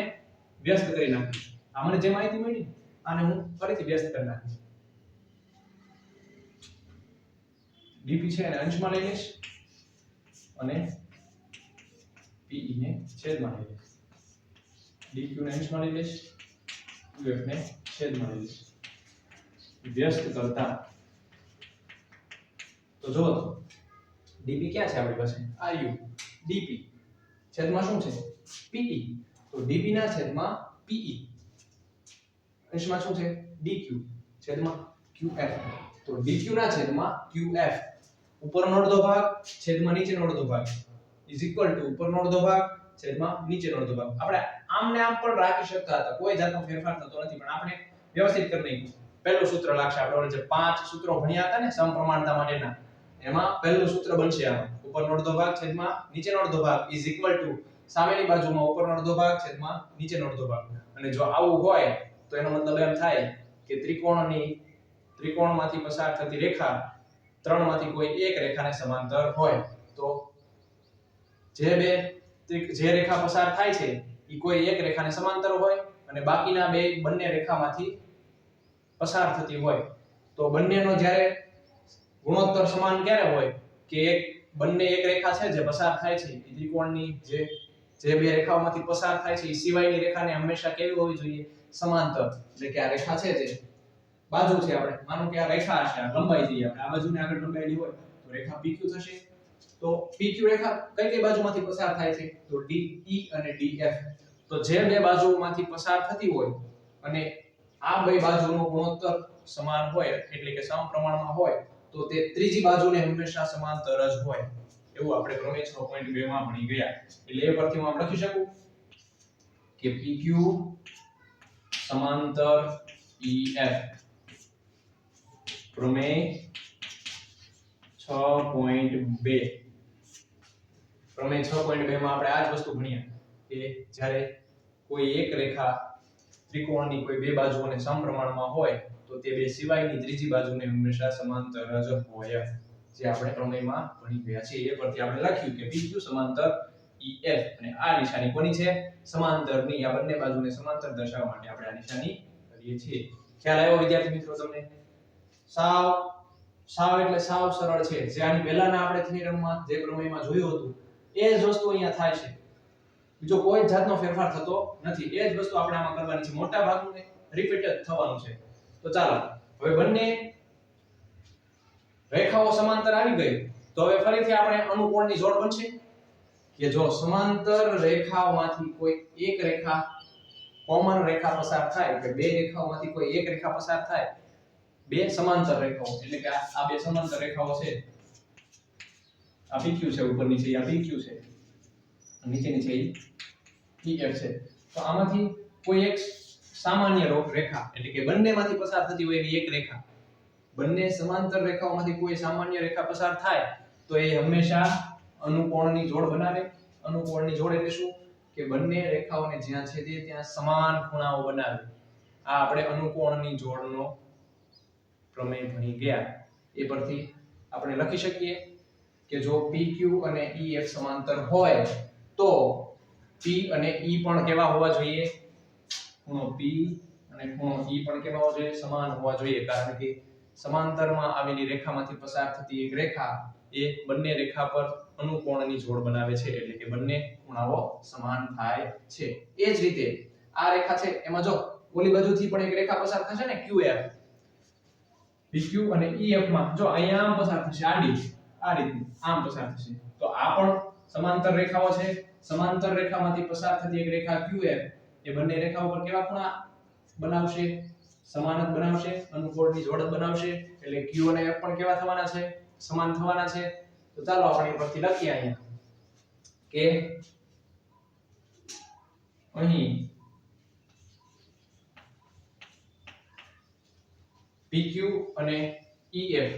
વ્યસ્ત કરી નાખીશ. આ મને જે માહિતી મળી આને હું ફરીથી વ્યસ્ત કરી નાખીશ. DP છે અને અંશમાં લઈ લઈશ અને PE ને છેદમાં લઈ લઈશ. DQ ને અંશમાં લઈ લઈશ, QF ને છેદમાં લઈ લઈશ. વ્યસ્ત કરતા તો જો DP ક્યાં છે આપણી પાસે? RU. DP છેદમાં શું છે? PE. તો DP ના છેદમાં PE. અંશમાં શું છે? DQ છેદમાં QF. તો DQ ના છેદમાં QF. ઉપરનો અડધો ભાગ છેદમાં નીચેનો અડધો ભાગ ઇઝ ઇક્વલ ટુ ઉપરનો અડધો ભાગ છેદમાં નીચેનો અડધો ભાગ. આપણે આમ ને આમ પણ રાખી શકતા હતા, કોઈ જાતનો ફેરફાર થતો નથી, પણ આપણે વ્યવસ્થિત કરી નાખ્યું. પહેલું સૂત્ર લાગશે. આપણે જે 5 સૂત્રો ભણ્યા હતા ને સમપ્રમાણતા માટેના, એમાં પહેલું સૂત્ર બનશે આમાં ઉપરનો અડધો ભાગ છેદમાં નીચેનો અડધો ભાગ ઇઝ ઇક્વલ ટુ સામેની બાજુમાં ઉપરનો અડધો ભાગ છેદમાં નીચેનો અડધો ભાગ. અને જો આવું હોય તો એનો મતલબ એમ થાય કે ત્રિકોણમાંથી પસાર થતી રેખા ત્રણમાંથી કોઈ એક રેખાને સમાંતર હોય. તો જે રેખા પસાર થાય છે એ કોઈ એક રેખાને સમાંતર હોય અને બાકીના બંને રેખામાંથી પસાર થતી હોય. તો બંનેનો જ્યારે ગુણોત્તર સમાન ક્યારે હોય કે બંને એક રેખા છે જે પસાર થાય છે એ ત્રિકોણની જે બે રેખાઓમાંથી પસાર થાય છે એ સિવાયની રેખાને હંમેશા કેવી હોવી જોઈએ? સમાંતર. એટલે કે આ રેખા છે જે બાજુ છે, આપણે માનો કે આ રેખા છે, આ લંબાઈ છે, આપણે આ બાજુને આગળ લંબાયેલી હોય તો રેખા PQ થશે. તો PQ રેખા કઈ બાજુમાંથી પસાર થાય છે? તો DE અને DF. તો જે બે બાજુઓમાંથી પસાર થતી હોય અને આ બે બાજુનો ગુણોત્તર સમાન હોય એટલે કે સમપ્રમાણમાં હોય તો તે ત્રીજી બાજુને હંમેશા સમાંતર જ હોય. એવું આપણે પ્રમેય 6.2 માં ભણી ગયા. એટલે એ પરથી હું આમ લખી શકું કે PQ સમાંતર EF. પ્રમેય 6.2. પ્રમેય 6.2 માં આપણે આ જ વસ્તુ ભણ્યા કે જ્યારે કોઈ એક રેખા ત્રિકોણની કોઈ બે બાજુઓને સમપ્રમાણમાં હોય તો તે બે સિવાયની ત્રીજી બાજુને હંમેશા સમાંતર જ હોય. જે આપણે પ્રમેયમાં ભણી ગયા છીએ એ પરથી આપણે લખ્યું કે PQ સમાંતર EF અને આ નિશાની કોની છે? સમાંતરની. આ બંને બાજુને સમાંતર દર્શાવવા માટે આપણે આ નિશાની કરીએ છીએ. ખ્યાલ આવ્યો વિદ્યાર્થી મિત્રો તમને? સાવ એટલે સાવ સરળ છે. જે આની પહેલાના આપણે થિયરમમાં જે પ્રમેયમાં જોયું હતું એ જ વસ્તુ અહીંયા થાય છે. બીજો કોઈ જાતનો ફેરફાર થતો નથી. એ જ વસ્તુ આપણે આમાં કરવાની છે. મોટા ભાગનું રિપીટ જ થવાનું છે. તો ચાલો હવે બંને રેખાઓ સમાંતર આવી ગઈ તો હવે ફરીથી આપણે અનુકોણની જોડ બનશે કે જો સમાંતર રેખાઓમાંથી કોઈ એક રેખા કોમન રેખા પસાર થાય કે બે રેખાઓમાંથી કોઈ એક રેખા પસાર થાય, બે સમાંતર રેખાઓ એટલે કે આ બે સમાંતર રેખાઓ છે. આ PQ છે, ઉપરની છે આ PQ છે, નીચેની છે EF છે. તો આમાંથી કોઈ એક સામાન્ય રેખા એટલે કે બંનેમાંથી પસાર થતી હોય એવી એક રેખા, બંને સમાંતર રેખાઓમાંથી કોઈ સામાન્ય રેખા પસાર થાય તો એ હંમેશા અનુકોણની જોડ બનાવે. અનુકોણની જોડ એટલે શું? કે બંને રેખાઓને જ્યાં છેદે ત્યાં સમાન ખૂણાઓ બનાવે. આ આપણે અનુકોણની જોડનો પ્રમેય ભણી ગયા. એ પરથી આપણે લખી શકીએ કે જો PQ અને EF સમાંતર હોય તો P અને E પણ કેવા હોવા જોઈએ? ખૂણો P અને ખૂણો E પણ કેવા હોવા જોઈએ? સમાન હોવા જોઈએ. કારણ કે સમાંતરમાં આવેલી રેખામાંથી પસાર થતી એક રેખા એ બંને રેખા પર અનુકોણની જોડ બનાવે છે એટલે કે બંને ખૂણાઓ સમાન થાય છે. એ જ રીતે આ રેખા છે એમાં જો ઓલી બાજુથી પણ એક રેખા પસાર થશે ને QF. PQ અને EF માં જો અહીંયા આમ પસાર થશે આડી, આ રીતની આમ પસાર થશે. તો આ પણ સમાંતર રેખાઓ છે. સમાંતર રેખામાંથી પસાર થતી એક રેખા QF એ બંને રેખાઓ પર કેવા ખૂણા બનાવશે? સમાન જ બનાવશે, અનુકોણની જોડ જ બનાવશે. એટલે Q અને F પણ કેવા થવાના છે? સમાન થવાના છે. તો ચાલો આપણે પરથી લખીએ અહીંયા કે અહીં PQ અને EF,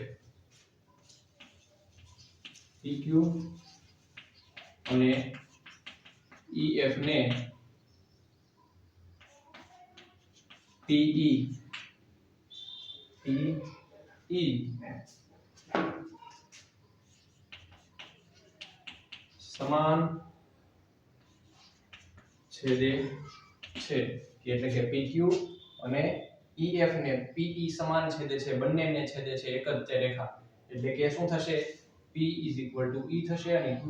PQ અને EF ને PE સમાન છેદે છે એટલે કે PQ અને EF ને PE સમાન છેદે છે, બંનેને છેદે છે એક જ તે રેખા. એટલે કે શું થશે? P E થશે અને Q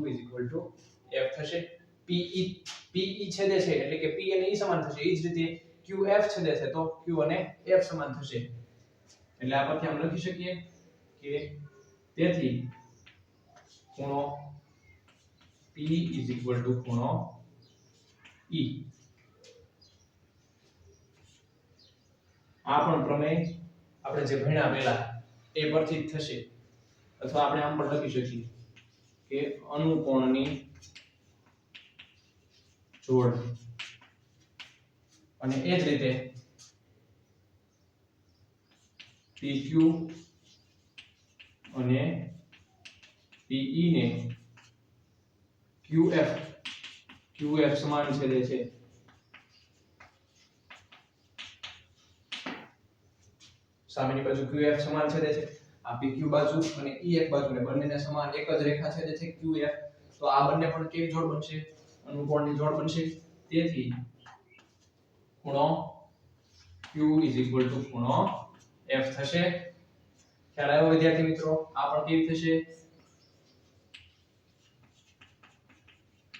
F થશે. PE છેદે છે એટલે કે P અને E સમાન થશે. એ જ રીતે QF છેદે છે તો Q અને F સમાન થશે. એટલે આ પરથી આપણે લખી શકીએ કે તેથી ખૂણો P ખૂણો E. આ પણ પ્રમેય આપણે જે ભણ્યા પહેલા એ પરથી જ થશે. અથવા આપણે આમ પણ લખી શકીએ કે અનુકોણની જોડ. અને એ જ રીતે PQ અને PE ને QF સમાન છેદે છે. સામેની બાજુ QF સમાન છેદે છે. આ PQ બાજુ અને EF બાજુને બંનેને સમાન એક જ રેખા છેદે છે QF. તો આ બંને પણ કેવી જોડ બનશે? અનુકોણની જોડ બનશે. તેથી ખૂણો Q ખૂણો F થશે. ખ્યાલ આવ્યો વિદ્યાર્થી મિત્રો? આ પણ કેવી થશે?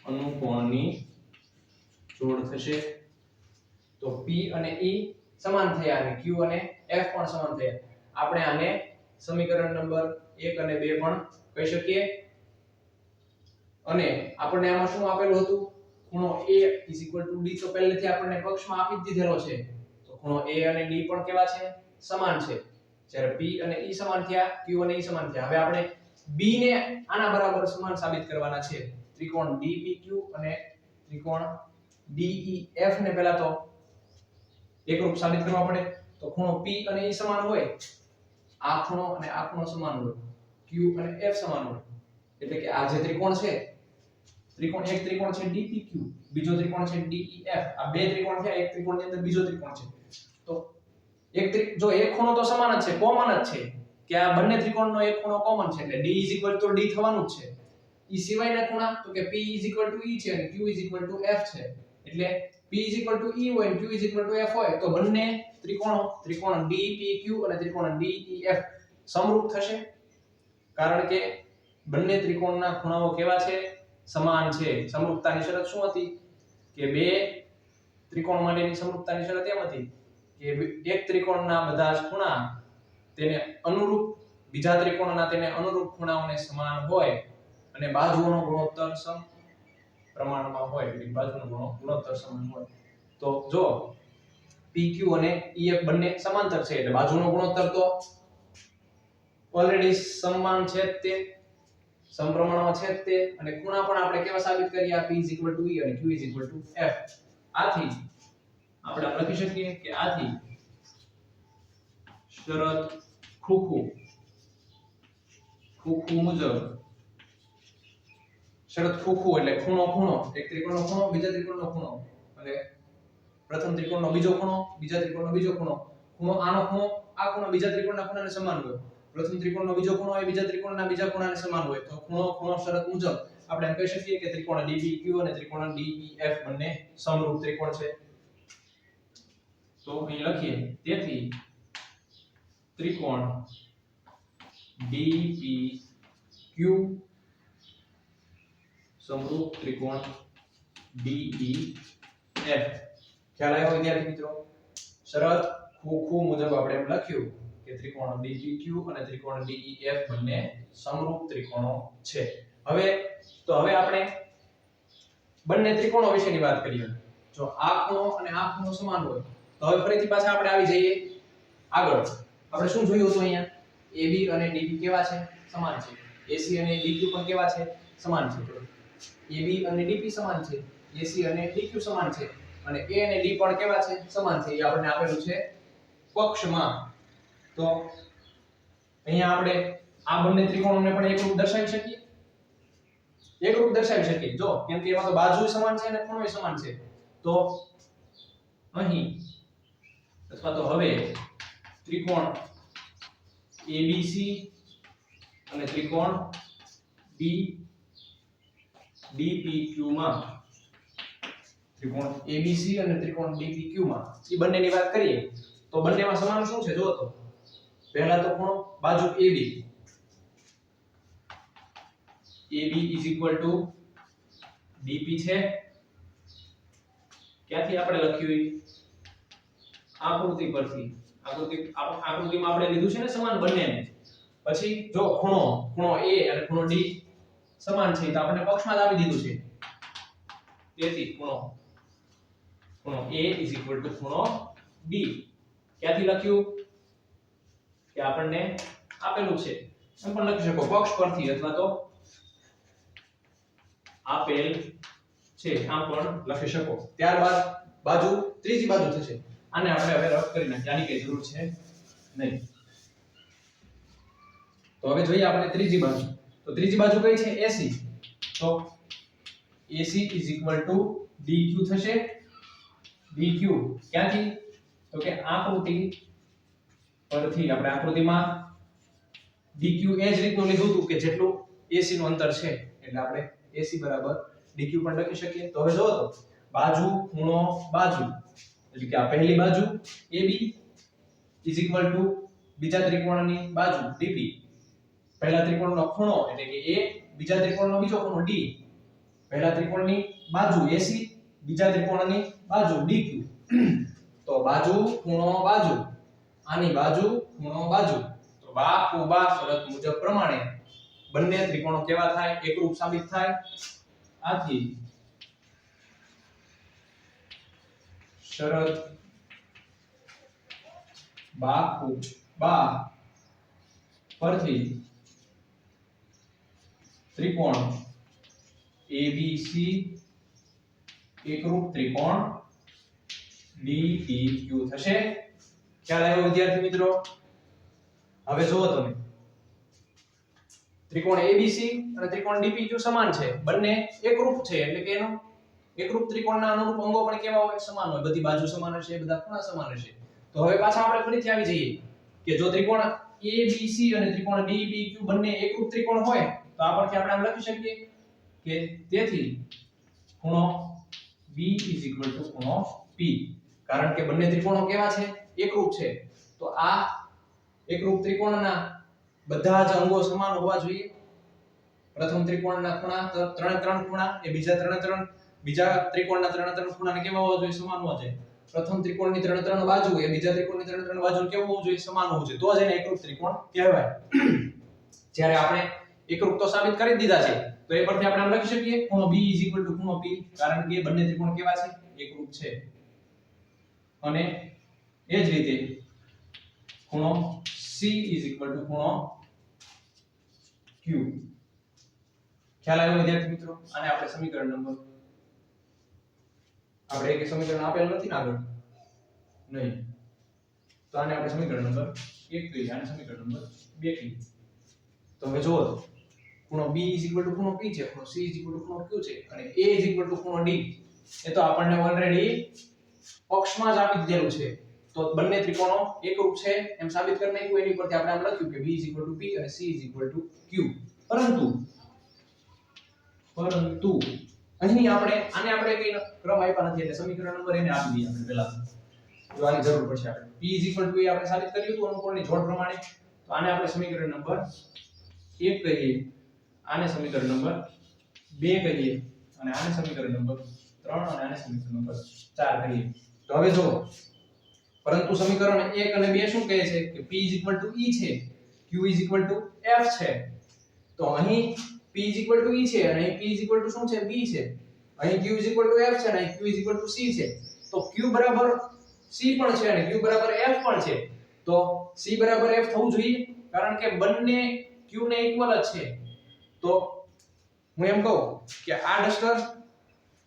અનુકોણની જોડ થશે. તો P અને E સમાન થયા અને Q અને F પણ સમાન થયા. આપણે આને સમીકરણ નંબર 1 અને 2 પણ કહી શકીએ. અને આપણને આમાં શું આપેલું હતું? ખૂણો A D તો પહેલેથી આપણને પક્ષમાં આપી જ દીધેલો છે. તો ખૂણો A અને D પણ કેવા છે? સમાન છે. જ્યારે P અને E સમાન થયા, Q અને E સમાન થયા. હવે આપણે B ને આના બરાબર સમાન સાબિત કરવાના છે. ત્રિકોણ DPQ અને ત્રિકોણ DEF ને પહેલા તો એકરૂપ સાબિત કરવા પડે. તો ખૂણો P અને E સમાન હોય, આ ખૂણો અને આ ખૂણો સમાન હોય, Q અને F સમાન હોય, એટલે કે આ જે ત્રિકોણ છે, એક ત્રિકોણ છે DPQ, બીજો ત્રિકોણ છે DEF. આ બે ત્રિકોણ થયા, એક ત્રિકોણની અંદર બીજો ત્રિકોણ છે. તો જો એક ખૂણો તો સમાન જ છે, કોમન જ છે, કે આ બંને ત્રિકોણનો એક ખૂણો કોમન છે, એટલે D D થવાનું જ છે. E સિવાયના ખૂણા તો કે P E છે અને Q F છે. એટલે P E હોય અને Q F હોય તો બંને ત્રિકોણ DPQ અને ત્રિકોણ DEF સમરૂપ થશે. કારણ કે બંને ત્રિકોણના ખૂણાઓ કેવા છે? સમાન છે. સમરૂપતાની શરત શું હતી? કે બે ત્રિકોણ માટેની સમરૂપતાની શરત એમ હતી કે એક ત્રિકોણના બધા જ ખૂણા તેને અનુરૂપ બીજા ત્રિકોણના તેને અનુરૂપ ખૂણાઓને સમાન હોય અને બાજુઓનો ગુણોત્તર સમપ્રમાણમાં હોય, એટલે બાજુનો ગુણોત્તર સમાન હોય. તો જો PQ અને EF બંને સમાંતર છે એટલે બાજુનો ગુણોત્તર તો ઓલરેડી સમાન છે જ તે, સમપ્રમાણમાં છે જ તે. અને ખૂણા પણ આપણે કેવા સાબિત કર્યા? P E અને Q F. આથી આપણે લખી શકીએ કે આથી શરત ખોખું મુજબ, શરત ખોખું એટલે ખૂણો, એક ત્રિકોણનો ખૂણો, બીજા ત્રિકોણનો ખૂણો, અને પ્રથમ ત્રિકોણનો બીજો ખૂણો, બીજા ત્રિકોણનો બીજો ખૂણો, આનો ખૂણો, આ ખૂણો બીજા ત્રિકોણના ખૂણાને સમાન હોય, પ્રથમ ત્રિકોણનો બીજો ખૂણો એ બીજા ત્રિકોણના બીજા ખૂણાને સમાન હોય. તો ખૂણો શરત મુજબ આપણે એમ કહી શકીએ કે ત્રિકોણ DPQ અને ત્રિકોણ DEF બંને સમરૂપ ત્રિકોણ છે. તો અહીં લખીએ, તેથી ત્રિકોણ DPQ સમરૂપ ત્રિકોણ DEF. ખ્યાલ આવ્યો વિદ્યાર્થી મિત્રો? શરત ખોખું મુજબ આપણે એમ લખ્યું કે ત્રિકોણ DPQ અને ત્રિકોણ DEF બંને સમરૂપ ત્રિકોણો છે. હવે આપણે બંને ત્રિકોણો વિશેની વાત કરીએ. જો આ ખૂણો અને આ ખૂણો સમાન હોય તો હવે ફરીથી પાછા આપણે આવી જઈએ આગળ. આપણે શું જોયું હતું અહીંયા? AB અને DB કેવા છે? સમાન છે. AC અને DQ પણ કેવા છે? સમાન છે. AB અને DP સમાન છે, AC અને DQ સમાન છે, અને A અને D પણ કેવા છે? સમાન છે. એ આપણને આપેલું છે પક્ષમાં. તો અહીંયા આપણે આ બંને ત્રિકોણોને પણ એકરૂપ દર્શાવી શકીએ. જો કેમ કે એમાં તો બાજુ સમાન છે અને ખૂણો સમાન છે. તો અહીં અથવા તો હવે ત્રિકોણ ABC અને ત્રિકોણ DPQ માં, ત્રિકોણ ABC અને ત્રિકોણ DPQ માં એ બંનેની વાત કરીએ તો બંનેમાં સમાન શું છે? જો તો પહેલા તો ખૂણો બાજુ AB DP છે. ક્યાંથી આપણે લખ્યું? આકૃતિ પરથી. આકૃતિમાં આપણે લીધું છે ને સમાન બંનેને. પછી જો ખૂણો A અને ખૂણો D સમાન છે તો આપણે પક્ષમાં જ આપી દીધું છે. તેથી ખૂણો A ખૂણો D. ક્યાંથી લખ્યું? કે આપણને આપેલું છે એમ પણ લખી શકો પક્ષ પરથી, અથવા તો આપેલ છે આમ પણ લખી શકો. ત્યારબાદ બાજુ ત્રીજી બાજુ થશે. આને આપણે હવે રફ કરી નાખીએ, આની કઈ જરૂર છે નહીં. તો હવે જોઈએ આપણે ત્રીજી બાજુ. તો ત્રીજી બાજુ કઈ છે? AC. તો AC DQ થશે. DQ ક્યાંથી? તો કે આકૃતિ પરથી. આપણે આકૃતિમાં DQ એ જ રીતનું લીધું હતું કે જેટલું AC નું અંતર છે, એટલે આપણે AC બરાબર DQ પણ લખી શકીએ. તો હવે જોવો તો બાજુ ખૂણો બાજુ, એટલે કે આ પહેલી બાજુ AB બીજા ત્રિકોણની બાજુ DP, પહેલા ત્રિકોણનો ખૂણો એટલે કે A, બીજા ત્રિકોણનો બીજો ખૂણો D, પહેલા ત્રિકોણની બાજુ AC, બીજા ત્રિકોણની બાજુ DQ. તો બાજુ ખૂણો બાજુ, આની બાજુ ખૂણો બાજુ, તો બા ઉબા શરત મુજબ પ્રમાણે બંને ત્રિકોણો કેવા થાય? એકરૂપ સાબિત થાય. આથી શરત બા પરથી ત્રિકોણ ABC એકરૂપ ત્રિકોણ DPQ થશે. ખ્યાલ આવ્યો વિદ્યાર્થી મિત્રો? હવે જુઓ તમે, ત્રિકોણ ABC અને ત્રિકોણ DPQ સમાન છે, બંને એકરૂપ છે, એટલે કે એનો એકરૂપ ત્રિકોણના અનુરૂપ અંગો પણ કેવા હોય? સમાન હોય, બધી બાજુ સમાન હશે, બધા ખૂણા સમાન હશે. તો હવે પાછા આપણે ફરીથી આવી જઈએ કે જો ત્રિકોણ ABC અને ત્રિકોણ DPQ બંને એકરૂપ ત્રિકોણ હોય તો આ પરથી આપણે આમ લખી શકીએ કે તેથી ખૂણો B ખૂણો P, કારણ કે બંને ત્રિકોણો કેવા છે? એકરૂપ છે. તો આ એકરૂપ ત્રિકોણના બધા જ અંગો સમાન હોવા જોઈએ. પ્રથમ ત્રિકોણના ખૂણા ત્રણ ખૂણા એ બીજા ત્રિકોણના ત્રણ ખૂણાને કેવા હોવા જોઈએ? સમાન હોવા જોઈએ. પ્રથમ ત્રિકોણની ત્રણ બાજુ એ બીજા ત્રિકોણની ત્રણ બાજુ કેવું હોવું જોઈએ? સમાન હોવું જોઈએ. તો જ એને એકરૂપ ત્રિકોણ કહેવાય. જ્યારે આપણે એકરૂપ તો સાબિત કરી દીધા છે, તો એ પરથી આપણે આમ લખી શકીએ ખૂણો B ખૂણો P, કારણ કે બંને ત્રિકોણ કેવા છે? એકરૂપ છે. અને એ જ રીતે ખૂણો C ખૂણો Q. ખ્યાલ આવ્યો વિદ્યાર્થી મિત્રો? આને આપણે સમીકરણ નંબર, આપણે એક સમીકરણ આપેલ નથી ને આગળ નહીં, તો આને આપણે સમીકરણ નંબર 1 કહીએ, આને સમીકરણ નંબર 2 કહીએ. તો હવે જુઓ, ખૂણો B ખૂણો P છે, ખૂણો C ખૂણો Q છે, અને A ખૂણો D એ તો આપણને ઓલરેડી પક્ષમાં જ આપી દીધેલું છે. તો બંને ત્રિકોણો એકરૂપ છે એમ સાબિત કરી નાખ્યું. એની પરથી આપણે આમ લખ્યું કે B P અને C Q. પરંતુ અહીં આને આપણે કઈ ક્રમ આપ્યા નથી, એટલે સમીકરણ નંબર એને આપી દઈએ આપણે પહેલા. જો આની જરૂર પડશે આપણે P એ આપણે સાબિત કર્યું હતું અનુકૂળની જોડ પ્રમાણે. તો આને આપણે સમીકરણ નંબર 1 કહીએ, આને સમીકરણ નંબર 2 કહીએ, અને આને સમીકરણ નંબર 3 અને આને સમીકરણ નંબર 4 કહીએ. તો હવે જો, પરંતુ સમીકરણ 1 અને 2 શું કહે છે કે P E છે, Q F છે. તો અહીં P E છે અને અહીં P શું છે? B છે. અહીં Q F છે અને અહીં Q C છે. તો Q બરાબર C પણ છે અને Q બરાબર F પણ છે. તો C બરાબર F થવું જોઈએ, કારણ કે બંને Q ને ઇક્વલ જ છે. તો હું એમ કહું કે આ ડસ્ટર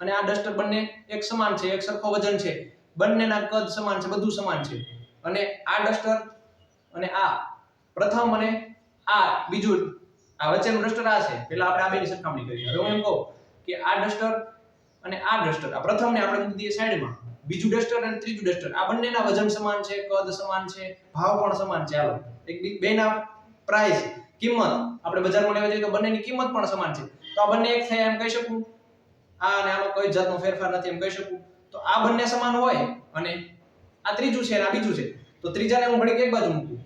અને આ ડસ્ટર બંને એક સમાન છે, એક સરખો વજન છે, બંનેના કદ સમાન છે, બધું સમાન છે. અને આ ડસ્ટર અને આ પ્રથમ અને આ બીજું, આ વચ્ચેનું ડસ્ટર આ છે. પહેલા આપણે આ બેની સરખામણી કરીએ. હવે હું એમ કહું કે આ ડસ્ટર અને આ ડસ્ટર, આ પ્રથમને આપણે મૂકી દઈએ સાઈડમાં, બીજું ડસ્ટર અને ત્રીજું ડસ્ટર, આ બંનેના વજન સમાન છે, કદ સમાન છે, ભાવ પણ સમાન છે. હાલો, એક બેના પ્રાઇસ, કિંમત આપણે બજારમાં લેવા જઈએ તો બંનેની કિંમત પણ સમાન છે. તો આ બંને એક થાય એમ કહી શકું? આ અને આમાં કોઈ જાતનો ફેરફાર નથી એમ કહી શકું? તો આ બંને સમાન હોય અને આ ત્રીજું છે અને આ બીજું છે, તો ત્રીજાને હું ઘડીક એક બાજુ મૂકું.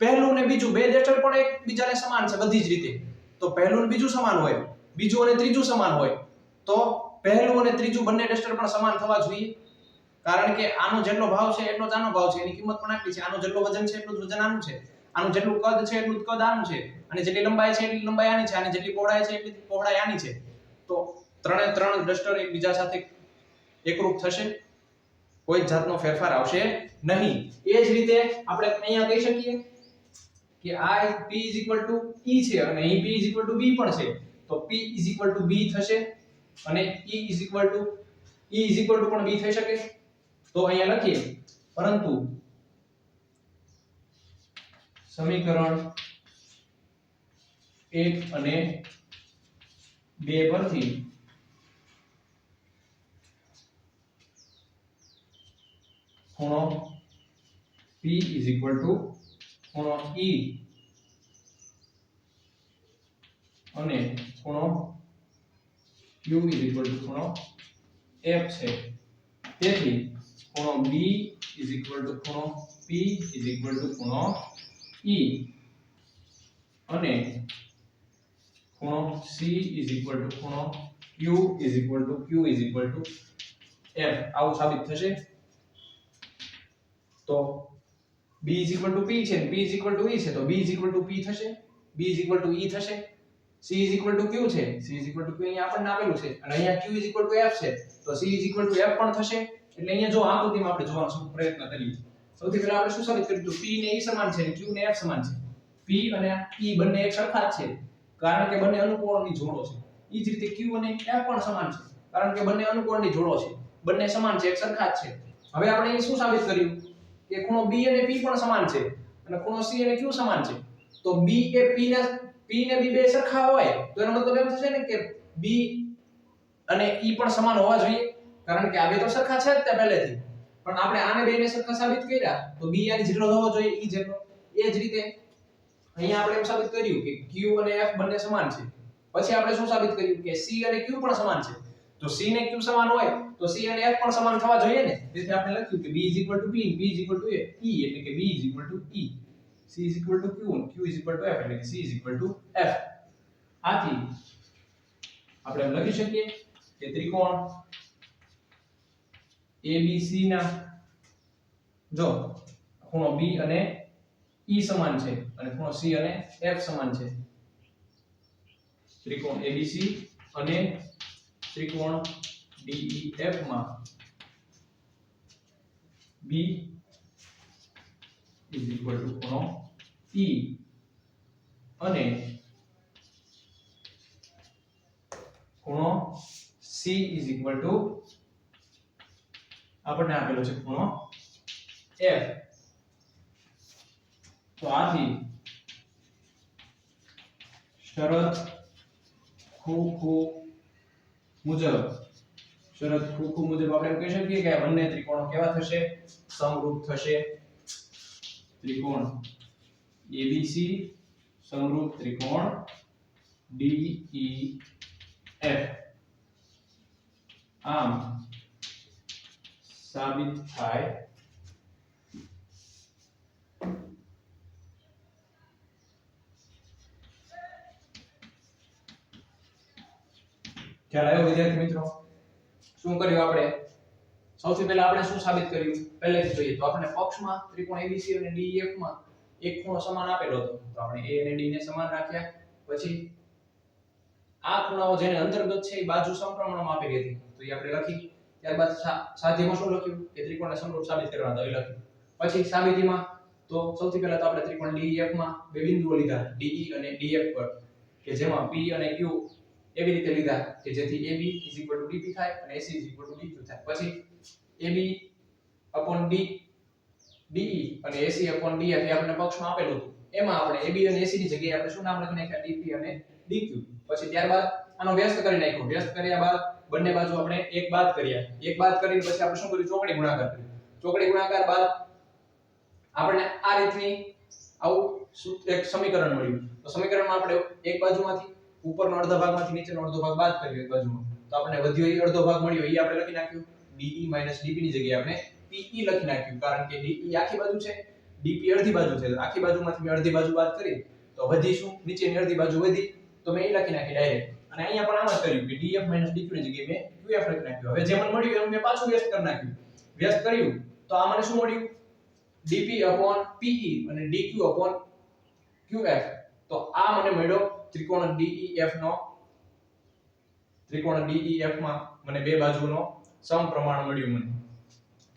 પહેલું ને બીજું બે ડસ્ટર પણ એકબીજાને સમાન છે બધી જ રીતે. તો પહેલું ને બીજું સમાન હોય, બીજું અને ત્રીજું સમાન હોય, તો પહેલું અને ત્રીજું બંને ડસ્ટર પણ સમાન થવા જોઈએ. કારણ કે આનો જેટલો ભાવ છે એટલો જ આનો ભાવ છે, એની કિંમત પણ આટલી છે. આનો જેટલો વજન છે એટલું જ વજન આનું છે, આનું જેટલું કદ છે એટલું જ કદ આનું છે, અને જેટલી લંબાઈ છે એટલી લંબાઈ આની છે, અને જેટલી પહોળાઈ છે એટલી પહોળાઈ આની છે. તો ત્રણે ત્રણ ડસ્ટર એકબીજા સાથે એકરૂપ થશે, કોઈ જાતનો ફેરફાર આવશે નહીં. એ જ રીતે આપણે અહીંયા કહી શકીએ કે આ P E છે અને અહીં P B પણ છે. તો P B થશે અને E પણ B થઈ શકે. તો અહીંયા લખીએ, પરંતુ સમીકરણ 1 અને 2 પરથી ખૂણો P ખૂણો E અને ખૂણો Q ખૂણો F છે. તેથી ખૂણો B ખૂણો P ખૂણો E અને ખૂણો C ખૂણો Q F આવું સાબિત થશે. તો B P છે ને P E છે તો B P થશે, B E થશે, C Q છે, C Q અહીંયા આપણને આપેલું છે અને અહીંયા Q F છે તો C F પણ થશે. એટલે અહીંયા જો આકૃતિમાં આપણે જોવાનો પ્રયત્ન કરીએ. સૌથી પહેલા આપણે શું સાબિત કર્યું તો P ને E સમાન છે અને Q ને F સમાન છે. P અને E બંને એક સરખા જ છે કારણ કે બંને અનુકોણની જોડો છે. એ જ રીતે Q અને F પણ સમાન છે કારણ કે બંને અનુકોણની જોડો છે. બંને સમાન છે, એક સરખા જ છે. હવે આપણે અહીં શું સાબિત કર્યું કે ખૂણો B અને P પણ સમાન છે અને ખૂણો C અને Q સમાન છે. તો B એ P ને B બે સરખા હોય તો એનો મતલબ એમ થશે ને કે B અને E પણ સમાન હોવા જોઈએ કારણ કે આ બે તો સરખા છે જ તે પહેલેથી. પણ આપણે આને બેને સરખા સાબિત કર્યા તો B આની જેટલો હોવો જોઈએ E જેટલો. એ જ રીતે અહીંયા આપણે એમ સાબિત કર્યું કે Q અને F બંને સમાન છે. પછી આપણે શું સાબિત કર્યું કે C અને Q પણ સમાન છે. જો C ને Q સમાન હોય તો C અને F પણ સમાન થવા જોઈએ ને. તેથી આપણે લખ્યું કે B P B E એટલે કે B E, C Q Q F એટલે કે C F. આથી આપણે એમ લખી શકીએ કે ત્રિકોણ ABC ના જો ખૂણો B અને E સમાન છે અને ખૂણો C અને F સમાન છે. ત્રિકોણ ABC અને ત્રિકોણ DEF માં B ખૂણો E અને ખૂણો C આપણને આપેલો છે ખૂણો F. તો આથી શરત ખોખો મુજબ આપણે એમ કહી શકીએ કે આ બંને ત્રિકોણો કેવા થશે? સમરૂપ થશે. ત્રિકોણ ABC સમરૂપ ત્રિકોણ DEF. આમ સાબિત થાય ખ્યાલ આવ્યો વિદ્યાર્થી મિત્રો? શું કર્યું આપણે? સૌથી પહેલા આપણે શું સાબિત કર્યું પહેલેથી જોઈએ તો આપણે પક્ષમાં ત્રિકોણ ABC અને DEF માં એક ખૂણો સમાન આપેલો હતો તો આપણે A અને D ને સમાન રાખ્યા. પછી આ ખૂણાઓ જેને અંતર્ગત છે એ બાજુ સમપ્રમાણમાં આપેલી હતી તો એ આપણે લખી. ત્યારબાદ સાધ્યમાં શું લખ્યું કે ત્રિકોણને સમરૂપ સાબિત કરવાના તો એ લખ્યું. પછી સાબિતીમાં તો સૌથી પહેલા તો આપણે ત્રિકોણ DEF માં બે બિંદુઓ લીધા DE અને DF પર કે જેમાં P અને Q એવી રીતે લીધા કે જેથી AB DP થાય અને AC DQ થાય. પછી AB DE અને AC DF એ આપણે પક્ષમાં આપેલું હતું. એમાં આપણે AB અને AC ની જગ્યાએ આપણે શું નામ લખી નાખ્યા DP અને DQ. પછી ત્યારબાદ આનો વ્યસ્ત કરી નાખ્યો. વ્યસ્ત કર્યા બાદ બંને બાજુ આપણે એક બાદ કર્યા. એક બાદ કરીને પછી આપણે શું કર્યું? ચોકડી ગુણાકાર કર્યો. ચોકડી ગુણાકાર બાદ આપણને આ રીતની આવું એક સમીકરણ મળ્યું. તો સમીકરણમાં આપણે એક બાજુમાંથી ઉપરનો અડધા ભાગમાંથી નીચેનો અડધો ભાગ બાદ કર્યો એક બાજુમાં તો આપણે વધ્યો એ અડધો ભાગ મળ્યો એ આપણે લખી નાખ્યું DE DP ની જગ્યાએ આપણે PE લખી નાખ્યું કારણ કે DE આખી બાજુ છે DP અડધી બાજુ છે આખી બાજુમાંથી મેં અડધી બાજુ બાદ કરી તો વધી શું નીચેની અડધી બાજુ વધી તો મેં એ લખી નાખી ડાયરેક્ટ. અને અહીંયા પણ આમ જ કર્યું કે DF DQ ની જગ્યાએ મેં QF લખી નાખ્યું. હવે જે મને મળ્યું એનું મેં પાછું વ્યસ્ત કરી નાખ્યું. વ્યસ્ત કર્યું તો આ મને શું મળ્યું? DP PE અને DQ QF. તો આ મને મળ્યો ત્રિકોણ DEF માં મને બે બાજુનો સમપ્રમાણ મળ્યું મને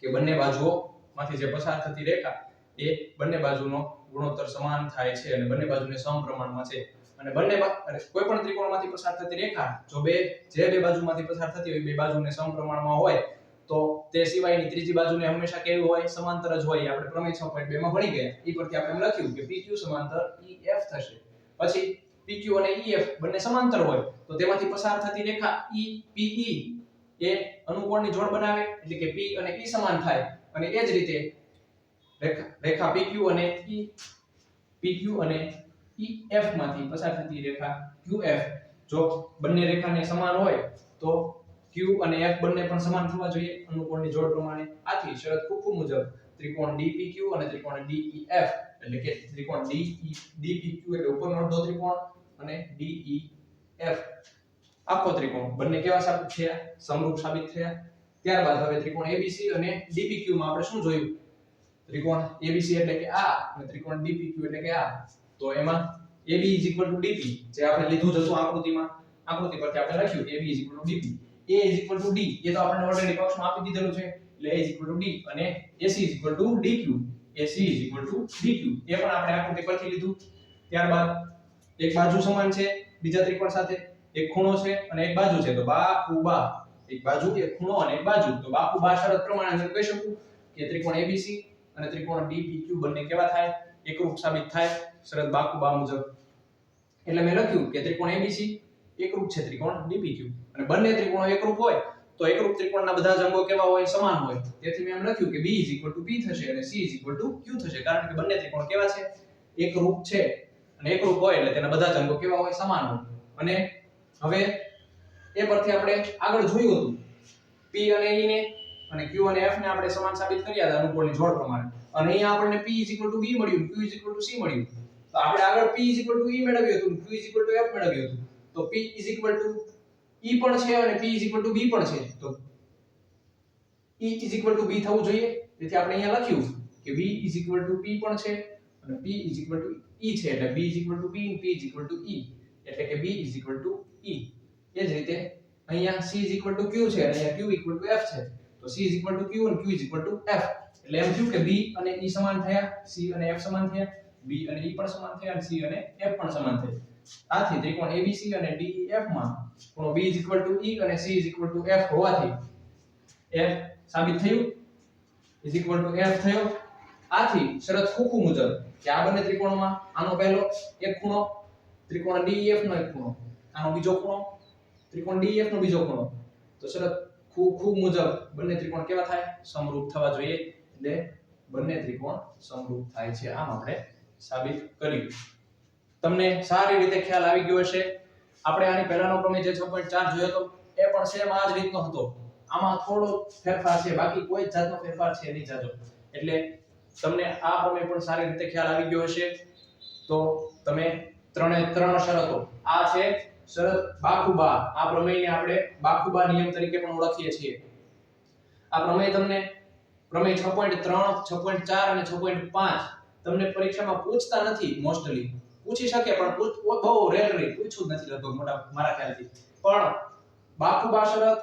કે બંને બાજુઓમાંથી જે પસાર થતી રેખા એ બંને બાજુનો ગુણોત્તર સમાન થાય છે અને બંને બાજુને સમપ્રમાણમાં છે. અને કોઈ પણ ત્રિકોણમાંથી પસાર થતી રેખા જો બે બાજુમાંથી પસાર થતી હોય બે બાજુને સમપ્રમાણમાં હોય તો તે સિવાયની ત્રીજી બાજુને હંમેશા કેવી હોય? સમાંતર જ હોય. આપણે પ્રમેય 6.2 માં ભણી ગયા. એ પરથી આપણે લખ્યું કે PQ સમાંતર EF થશે. પછી PQ અને EF બંને સમાંતર હોય તો તેમાંથી પસાર થતી રેખા PE એ અનુકોણની જોડ બનાવે એટલે કે P અને E સમાન થાય. અને એ જ રીતે રેખા PQ અને EF માંથી પસાર થતી રેખા QF જો બંને રેખાને સમાન હોય તો Q અને F બંને પણ સમાન થવા જોઈએ અનુકોણની જોડ પ્રમાણે. આથી શરત ખોખું મુજબ ત્રિકોણ DPQ અને ત્રિકોણ DEF, એટલે કે ત્રિકોણ DPQ એટલે ઉપરનો અડધો ત્રિકોણ અને DEF આખો ત્રિકોણ, બંને કેવા સાબિત થયા? સમરૂપ સાબિત થયા. ત્યારબાદ હવે ત્રિકોણ ABC અને DPQ માં આપણે શું જોયું? ત્રિકોણ ABC એટલે કે આ અને ત્રિકોણ DPQ એટલે કે આ. તો એમાં AB DP જે આપણે લીધું જ હતું આકૃતિમાં, આકૃતિ પરથી આપણે લખ્યું AB DP. A D એ તો આપણે ઓલરેડી પક્ષમાં આપી દીધેલું છે, એટલે A D અને AC DQ. AC DQ એ પણ આપણે આકૃતિ પરથી લીધું. ત્યારબાદ એક બાજુ સમાન છે બીજા ત્રિકોણ સાથે, એક ખૂણો છે અને એક બાજુ છે, તો બાકુબા, એક બાજુ એક ખૂણો અને એક બાજુ, તો બાકુબા શરત પ્રમાણે હું કહી શકું કે ત્રિકોણ ABC અને ત્રિકોણ DPQ બંને કેવા થાય? એકરૂપ સાબિત થાય શરત બાકુબા મુજબ. એટલે મેં લખ્યું કે ત્રિકોણ ABC એકરૂપ છે ત્રિકોણ DPQ, અને બંને ત્રિકોણો એકરૂપ હોય તો એકરૂપ ત્રિકોણના બધા જ અંગો કેવા હોય? સમાન હોય. તેથી મેં એમ લખ્યું કે B P થશે અને C Q થશે, કારણ કે બંને ત્રિકોણ કેવા છે? એકરૂપ છે, અને એકરૂપ હોય એટલે તેના બધા જ અંગો કેવા હોય? સમાન હોય. અને હવે એ પરથી આપણે આગળ જોયું હતું P અને E ને અને Q અને F ને આપણે સમાન સાબિત કર્યા હતા અનુકૂળની જોડ પ્રમાણે, અને અહીંયા આપણને P B મળ્યું, Q C મળ્યું. તો આપણે આગળ P E મેળવ્યું હતું, Q F મેળવ્યું હતું. તો P E પણ છે અને P B પણ છે, તો E B થવું જોઈએ. તેથી આપણે અહીંયા લખ્યું કે B P પણ છે અને P E છે, એટલે B B અને P E, એટલે કે B E. એ જ રીતે અહીંયા C Q છે અને અહીંયા Q F છે, તો C Q અને Q F. એટલે એમ થયું કે B અને E સમાન થયા, C અને F સમાન થયા, B અને E પણ સમાન થયા અને C અને F પણ સમાન થયા. આથી ત્રિકોણ ABC અને DEF માં ખૂણો B E અને C F હોવાથી F સાબિત થયું F થયો. આથી શરત ખોખુ મુજબ કે આ બંને ત્રિકોણમાં આનો પહેલો એક ખૂણો ત્રિકોણ DEF નો એક ખૂણો, આનો બીજો ખૂણો ત્રિકોણ DEF નો બીજો ખૂણો, તો શરત ખોખુ મુજબ બંને ત્રિકોણ કેવા થાય? સમરૂપ થવા જોઈએ. એટલે બંને ત્રિકોણ સમરૂપ થાય છે, આમ આપણે સાબિત કર્યું. તમને સારી રીતે ખ્યાલ આવી ગયો હશે. આપણે આની પહેલાનો પ્રમેય જે 6.4 જોયો હતો એ પણ સેમ આ જ રીતનો હતો. આમાં થોડો ફેરફાર છે, બાકી કોઈ જાતનો ફેરફાર છે નહીં જાજો. એટલે તમને આ પ્રમેય પણ સારી રીતે ખ્યાલ આવી ગયો હશે. તો તમે ત્રણ શરતો, આ છે શરત બાકુબા. આ પ્રમેયને આપણે બાકુબા નિયમ તરીકે પણ ઓળખીએ છીએ. આ પ્રમેય તમને પ્રમેય 6.3, 6.4 અને 6.5 તમને પરીક્ષામાં પૂછતા નથી. મોસ્ટલી પૂછી શકે પણ બહુ રેરલી પૂછ્યું જ નથી લગભગ મારા ખ્યાલથી. પણ બાકુબા શરત,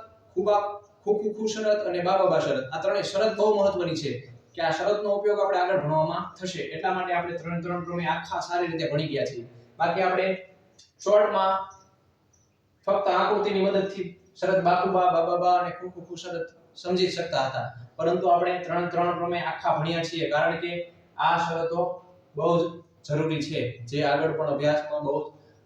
ખોખુ શરત અને બાબાબા શરત, આ ત્રણેય શરત બહુ મહત્વની છે કે આ શરતનો ઉપયોગ આપણે આગળ ભણવામાં થશે. એટલા માટે આપણે ત્રણ પ્રમેય આખા સારી રીતે ભણી ગયા છીએ. બાકી આપણે શોર્ટમાં ફક્ત આકૃતિની મદદથી શરત બાકુબા, બાબાબા અને ખોખુ શરત સમજી શકતા હતા, પરંતુ આપણે ત્રણ પ્રમેય આખા ભણ્યા છીએ, કારણ કે આ શરતો બહુ જ જરૂરી છે, જે આગળ પણ અભ્યાસમાં બહુ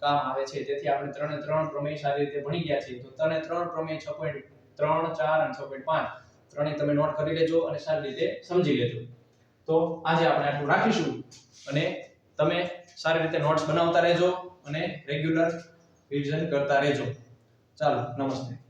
કામ આવે છે. તેથી આપણે ત્રણ પ્રમેય સારી રીતે ભણી ગયા છીએ. તો ત્રણ પ્રમેય 6.3, 4 અને 6.5 ત્રણેય તમે નોટ કરી લેજો અને સારી રીતે સમજી લેજો. તો આજે આપણે આટલું રાખીશું અને તમે સારી રીતે નોટ્સ બનાવતા રહેજો અને રેગ્યુલર રિવિઝન કરતા રહેજો. ચાલો, નમસ્તે.